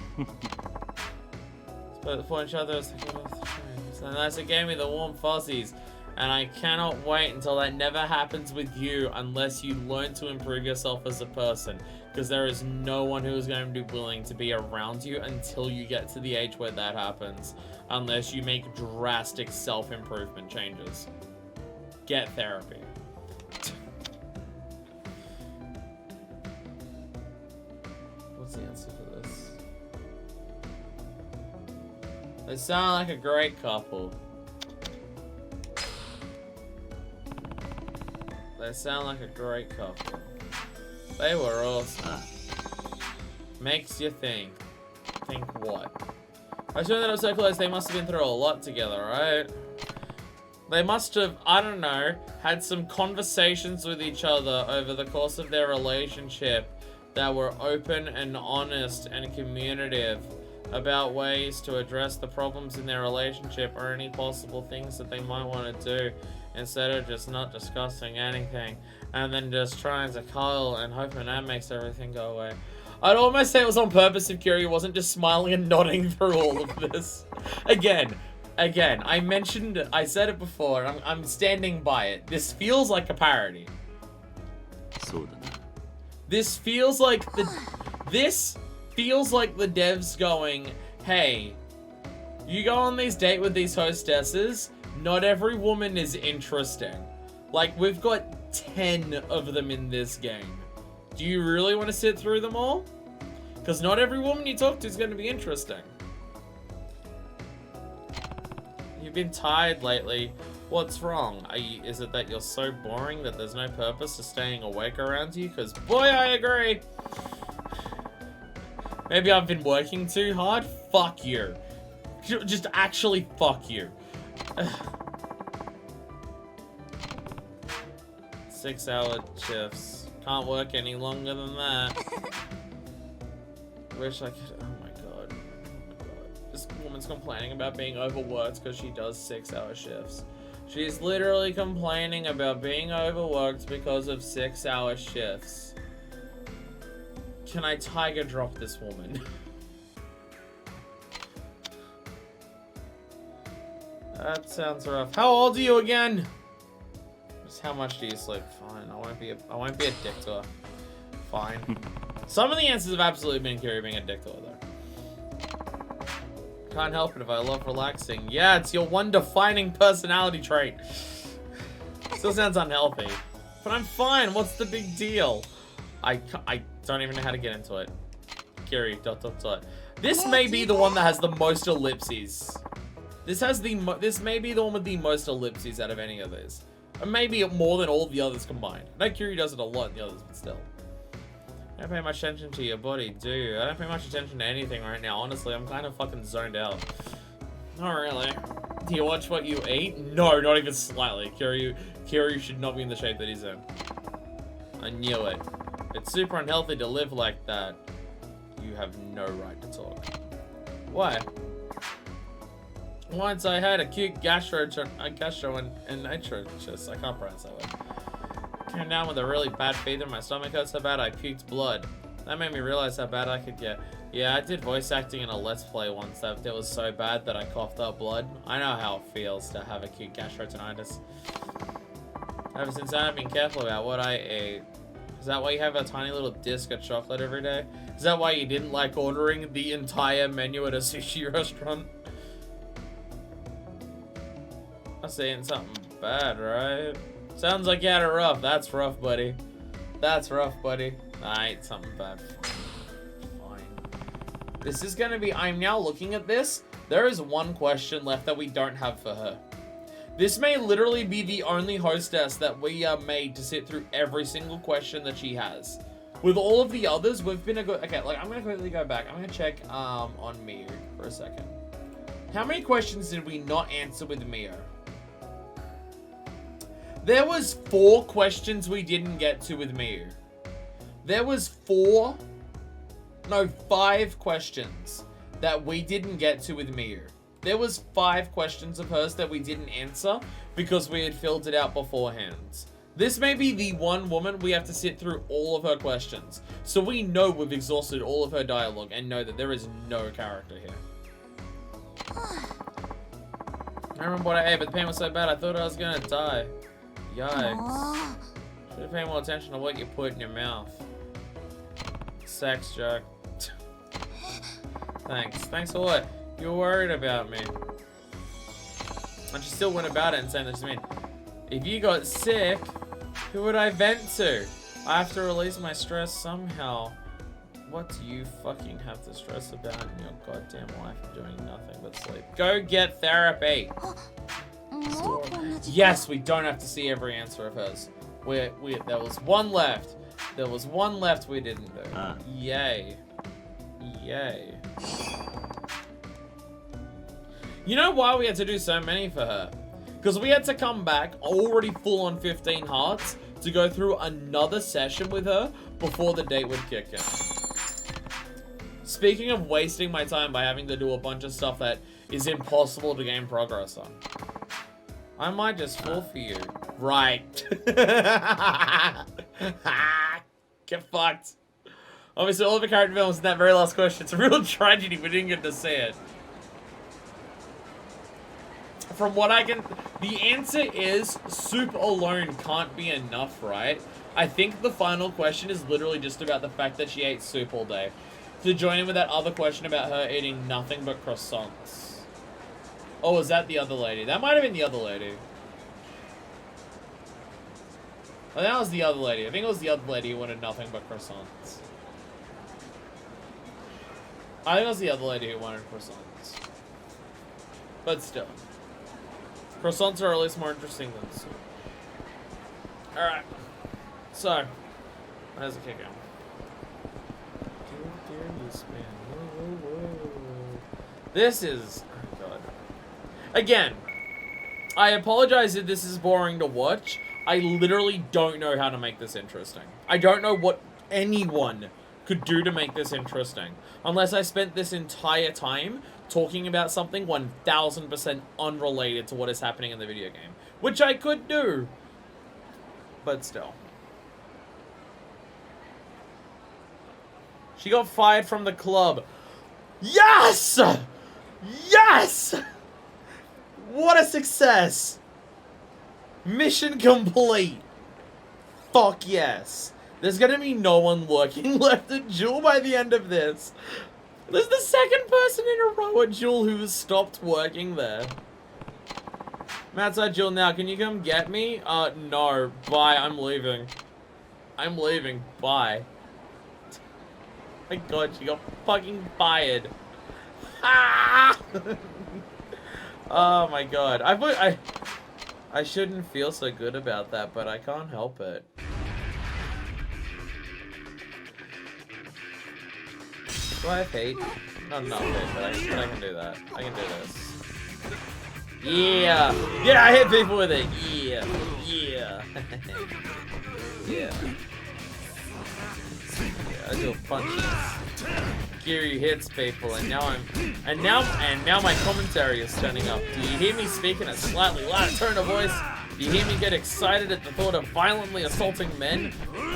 But for each other, so nice. It gave me the warm fuzzies, and I cannot wait until that never happens with you unless you learn to improve yourself as a person. Because there is no one who is going to be willing to be around you until you get to the age where that happens. Unless you make drastic self-improvement changes. Get therapy. What's the answer for this? They sound like a great couple. They sound like a great couple. They were awesome. Makes you think. Think what? I assume that it was so close, they must have been through a lot together, right? They must have, I don't know, had some conversations with each other over the course of their relationship that were open and honest and communicative about ways to address the problems in their relationship or any possible things that they might want to do instead of just not discussing anything and then just trying to cuddle and hoping that makes everything go away. I'd almost say it was on purpose if Kyori wasn't just smiling and nodding through all of this. Again, I said it before, and I'm standing by it. This feels like a parody. This feels like the devs going, hey, you go on these dates with these hostesses, not every woman is interesting. Like, we've got 10 of them in this game. Do you really want to sit through them all? Because not every woman you talk to is going to be interesting. You've been tired lately. What's wrong? Is it that you're so boring that there's no purpose to staying awake around you? Because, boy, I agree. Maybe I've been working too hard? Fuck you. Just actually fuck you. 6-hour shifts. Can't work any longer than that. Wish I could. Oh my god. This woman's complaining about being overworked because she does 6-hour shifts. She's literally complaining about being overworked because of 6-hour shifts. Can I tiger drop this woman? That sounds rough. How old are you again? Just how much do you sleep? Fine. I won't be a dick to her. Fine. Some of the answers have absolutely been Kyori being a dick to her though. Can't help it if I love relaxing. Yeah, it's your one defining personality trait. Still sounds unhealthy. But I'm fine. What's the big deal? I don't even know how to get into it. Kyori, ... This may be the one that has the most ellipses. This may be the one with the most ellipses out of any of these. Or maybe more than all the others combined. I know Kyori does it a lot in the others, but still. I don't pay much attention to your body, do I don't pay much attention to anything right now. Honestly, I'm kind of fucking zoned out. Not really. Do you watch what you eat? No, not even slightly. Kyori should not be in the shape that he's in. I knew it. It's super unhealthy to live like that. You have no right to talk. Why? Once I had acute gastroenteritis. I can't pronounce that word. Came down with a really bad fever. My stomach hurt so bad I puked blood. That made me realize how bad I could get. Yeah, I did voice acting in a Let's Play once that it was so bad that I coughed up blood. I know how it feels to have acute gastroenteritis. Ever since then, I've been careful about what I ate. Is that why you have a tiny little disc of chocolate every day? Is that why you didn't like ordering the entire menu at a sushi restaurant? I was saying something bad, right? Sounds like you had it rough. That's rough, buddy. That's rough, buddy. I ate something bad. Fine. This is gonna be... I'm now looking at this. There is one question left that we don't have for her. This may literally be the only hostess that we are made to sit through every single question that she has. With all of the others, we've been a good... Okay, like, I'm gonna quickly go back. I'm gonna check on Miyu for a second. How many questions did we not answer with Miyu? There was 4 questions we didn't get to with Miyu. There was 5 questions that we didn't get to with Miyu. There was 5 questions of hers that we didn't answer because we had filled it out beforehand. This may be the one woman we have to sit through all of her questions. So we know we've exhausted all of her dialogue and know that there is no character here. I remember what I ate, but the pain was so bad I thought I was gonna die. Yikes. Should have paid more attention to what you put in your mouth. Sex joke. Thanks. Thanks for what? You were worried about me. And she still went about it and saying this to me. If you got sick, who would I vent to? I have to release my stress somehow. What do you fucking have to stress about in your goddamn life doing nothing but sleep? Go get therapy! Yes, we don't have to see every answer of hers. There was one left. There was one left we didn't do. Yay. Yay. You know why we had to do so many for her? Because we had to come back already full on 15 hearts to go through another session with her before the date would kick in. Speaking of wasting my time by having to do a bunch of stuff that is impossible to gain progress on. I might just fall for you. Right. Get fucked. Obviously, all of the character developments in that very last question. It's a real tragedy we didn't get to see it. From what I can... The answer is soup alone can't be enough, right? I think the final question is literally just about the fact that she ate soup all day. To join in with that other question about her eating nothing but croissants. Oh, was that the other lady? That might have been the other lady. Oh, that was the other lady. I think it was the other lady who wanted nothing but croissants. I think it was the other lady who wanted croissants. But still. Croissants are at least more interesting than soup. Alright. So. How's the kick going? This is... Oh, God. Again. I apologize if this is boring to watch. I literally don't know how to make this interesting. I don't know what anyone could do to make this interesting. Unless I spent this entire time talking about something 1000% unrelated to what is happening in the video game. Which I could do. But still. She got fired from the club. Yes! Yes! What a success! Mission complete. Fuck yes. There's gonna be no one working left at Jewel by the end of this. This is the second person in a row at Jewel who has stopped working there. I'm outside Jewel now. Can you come get me? No. Bye. I'm leaving. I'm leaving. Bye. My God, she got fucking fired. Ah! Oh my God. I shouldn't feel so good about that, but I can't help it. Do I have hate? Not enough hate, but I can do that. I can do this. Yeah! Yeah, I hit people with it! Yeah! Yeah! Yeah. Yeah, I do punches. Kiryu hits people, and now my commentary is turning up. Do you hear me speak in a slightly louder tone of voice? Do you hear me get excited at the thought of violently assaulting men?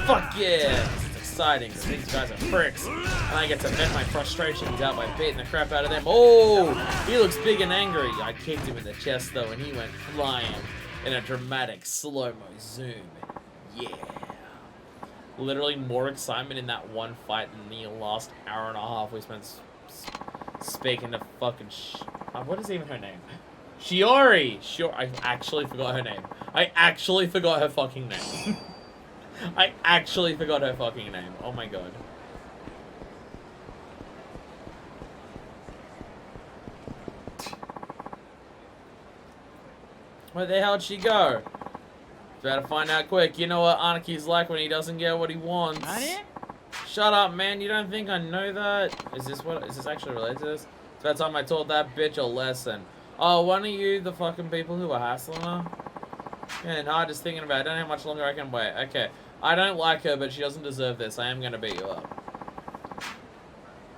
Fuck yeah! It's exciting, because these guys are pricks, and I get to vent my frustrations out by beating the crap out of them. Oh! He looks big and angry. I kicked him in the chest, though, and he went flying in a dramatic slow-mo zoom. Yeah. Literally more excitement in that one fight than the last hour and a half we spent speaking to fucking what is even her name? Shiori! I actually forgot her name. I actually forgot her fucking name. I actually forgot her fucking name. Oh my God. Where the hell did she go? Better find out quick. You know what Anaki's like when he doesn't get what he wants. Shut up, man. You don't think I know that? Is this actually related to this? It's about time I taught that bitch a lesson. Oh, one of you the fucking people who were hassling her? Man, hard just thinking about it. I don't know how much longer I can wait. Okay. I don't like her, but she doesn't deserve this. I am gonna beat you up.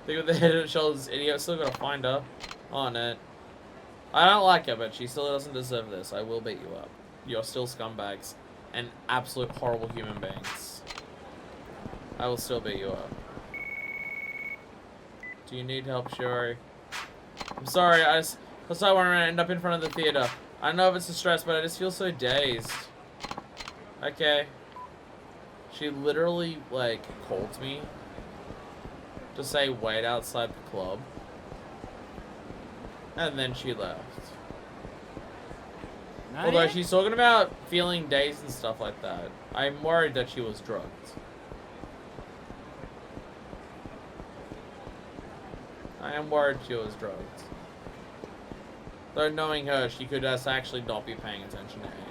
Think with the head and shoulders, idiot. Still gotta find her. On it. I don't like her, but she still doesn't deserve this. I will beat you up. You're still scumbags and absolute horrible human beings. I will still beat you up. Do you need help, Shiori? I'm sorry, I just want to end up in front of the theater. I don't know if it's the stress, but I just feel so dazed. Okay. She literally, like, called me to say wait outside the club. And then she left. Although she's talking about feeling dazed and stuff like that, I'm worried that she was drugged. I am worried she was drugged. Though knowing her, she could just actually not be paying attention to anything.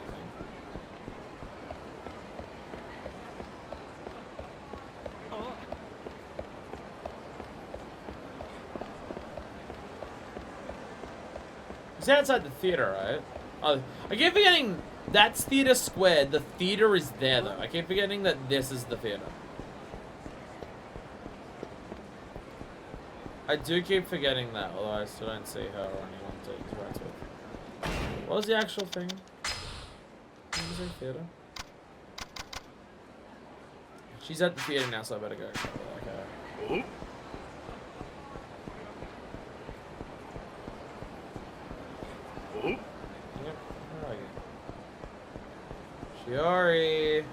It's outside the theater, right? Oh, I keep forgetting that's Theater Squared. The theater is there, though. I keep forgetting that this is the theater. I do keep forgetting that, although I still don't see her or anyone to interact with. What was the actual thing? you say theater? She's at the theater now, so I better go. Okay. Yep, where are you?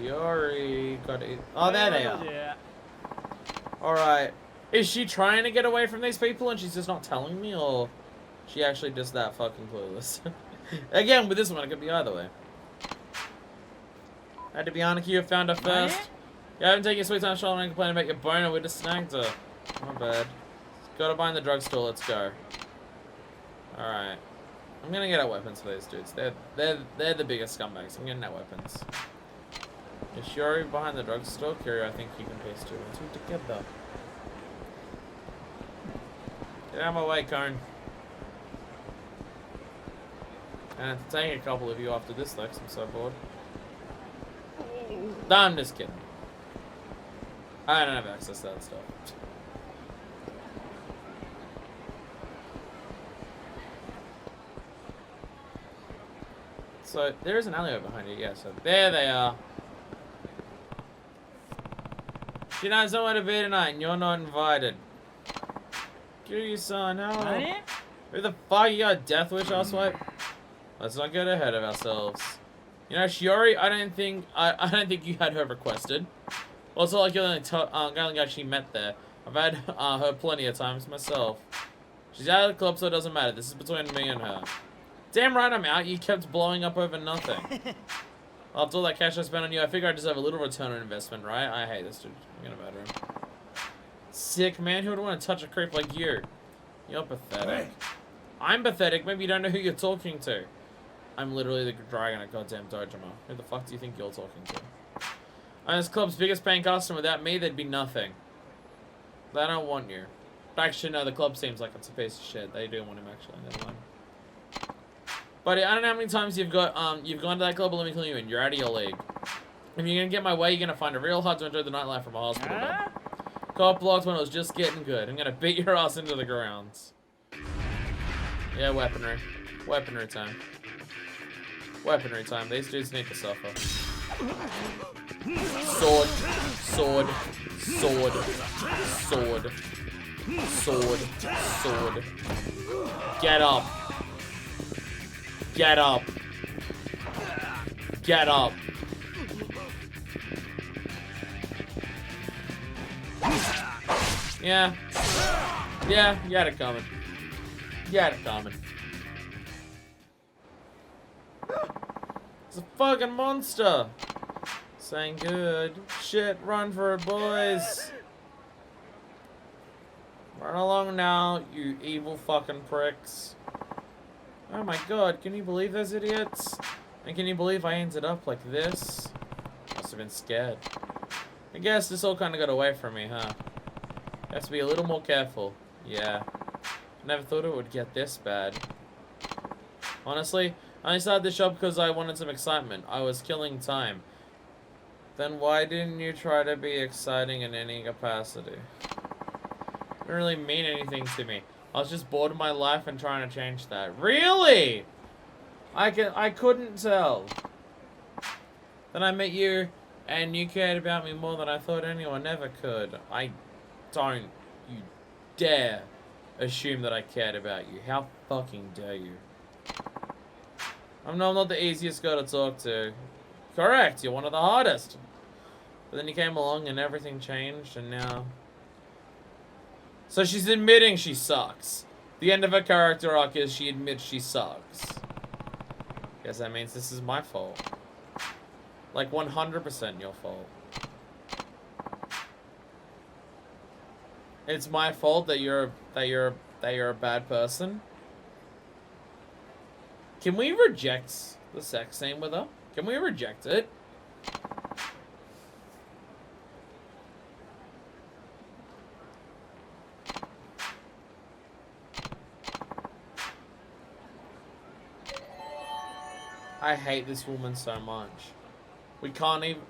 Shiori! Shiori! Got it. Oh, there they are. Yeah. Alright. Is she trying to get away from these people and she's just not telling me, or she actually just that fucking clueless? Again, with this one, it could be either way. Had to be Anarchy, you found her first. You haven't taken your sweet time shoulder and complain about your boner, we just snagged her. Not bad. Gotta buy in the drugstore, let's go. Alright. I'm gonna get our weapons for these dudes. They're the biggest scumbags. I'm getting our weapons. Is Shiori behind the drugstore? Curio, I think you can piece two and two together. Get out of my way, Cone. And it's taking a couple of you after this, Lex. I'm so bored. No, I'm just kidding. I don't have access to that stuff. So, there is an alleyway behind you, yeah, so there they are. She knows nowhere to be tonight and you're not invited. Kiryu-san, how? Who the fuck, you got a death wish, asswipe? Let's not get ahead of ourselves. You know, Shiori, I don't think you had her requested. Also, like you're the only guy she met there. I've had her plenty of times myself. She's out of the club, so it doesn't matter. This is between me and her. Damn right I'm out. You kept blowing up over nothing. After all that cash I spent on you, I figure I deserve a little return on investment, right? I hate this dude. I'm gonna murder him. Sick, man. Who would want to touch a creep like you? You're pathetic. I'm pathetic. Maybe you don't know who you're talking to. I'm literally the dragon at goddamn Dojima. Who the fuck do you think you're talking to? I'm this club's biggest paying customer. Without me, there'd be nothing. They don't want you. Actually, no, the club seems like it's a piece of shit. They do want him, actually. Never mind. Buddy, I don't know how many times you've gone to that club, but let me tell you, and you're out of your league. If you're gonna get my way, you're gonna find it real hard to enjoy the nightlife from a hospital bed. Cop blocked when it was just getting good. I'm gonna beat your ass into the grounds. Yeah, weaponry. Weaponry time. Weaponry time. These dudes need to suffer. Sword. Sword. Sword. Sword. Sword. Sword. Get up. Get up. Get up. Yeah. Yeah, you had it coming. You had it coming. It's a fucking monster. Saying good. Shit, run for it, boys. Run along now, you evil fucking pricks. Oh my god, can you believe those idiots? And can you believe I ended up like this? Must have been scared. I guess this all kind of got away from me, huh? Have to be a little more careful. Yeah. Never thought it would get this bad. Honestly, I only started this shop because I wanted some excitement. I was killing time. Then why didn't you try to be exciting in any capacity? It didn't really mean anything to me. I was just bored of my life and trying to change that. Really? I couldn't tell. Then I met you, and you cared about me more than I thought anyone ever could. I don't you dare assume that I cared about you. How fucking dare you? I'm not the easiest girl to talk to. Correct, you're one of the hardest. But then you came along and everything changed, and now... So she's admitting she sucks. The end of her character arc is she admits she sucks. Guess that means this is my fault. Like 100% your fault. It's my fault that you're a bad person. Can we reject the sex scene with her? Can we reject it? I hate this woman so much. We can't even,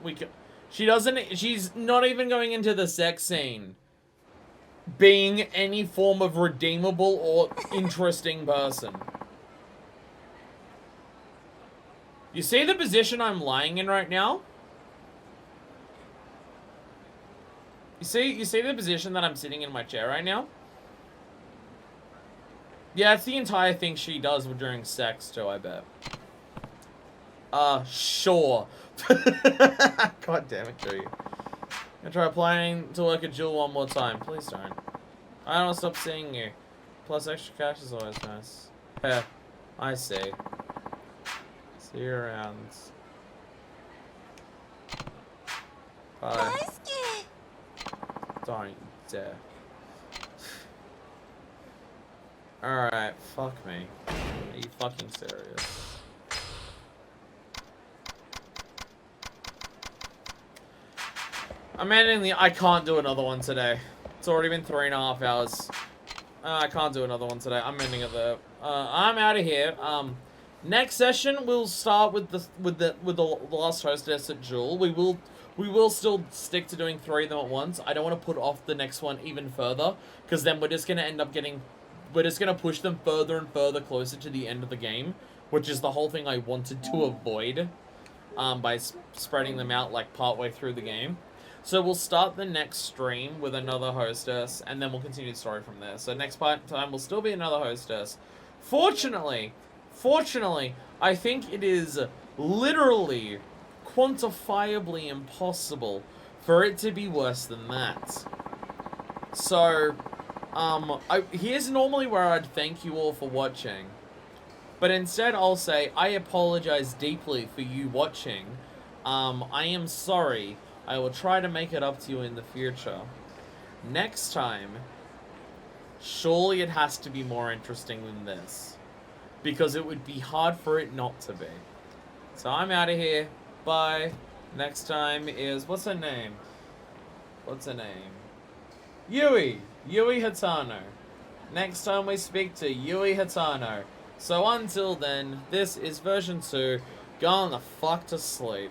she's not even going into the sex scene being any form of redeemable or interesting person. You see the position I'm lying in right now? You see the position that I'm sitting in my chair right now? Yeah, it's the entire thing she does during sex too, I bet. Sure. God damn it, Joey. I'm gonna try applying to work at Jewel one more time. Please don't. I don't want to stop seeing you. Plus extra cash is always nice. Heh. I see. See you around. Bye. Don't dare. Alright, fuck me. Are you fucking serious? I'm ending the- I can't do another one today. It's already been 3.5 hours. I can't do another one today. I'm ending it there. I'm out of here. Next session we'll start with the last hostess at Jewel. We will still stick to doing 3 of them at once. I don't want to put off the next one even further, because then we're just gonna end up getting, we're just gonna push them further and further closer to the end of the game, which is the whole thing I wanted to avoid, by spreading them out like partway through the game. So we'll start the next stream with another hostess, and then we'll continue the story from there. So next time will still be another hostess. Fortunately, I think it is literally quantifiably impossible for it to be worse than that. So, here's normally where I'd thank you all for watching. But instead I'll say, I apologize deeply for you watching. I am sorry. I will try to make it up to you in the future. Next time, surely it has to be more interesting than this. Because it would be hard for it not to be. So I'm out of here. Bye. Next time is... What's her name? What's her name? Yui! Yui Hatano. Next time we speak to Yui Hatano. So until then, this is version 2. Gone the fuck to sleep.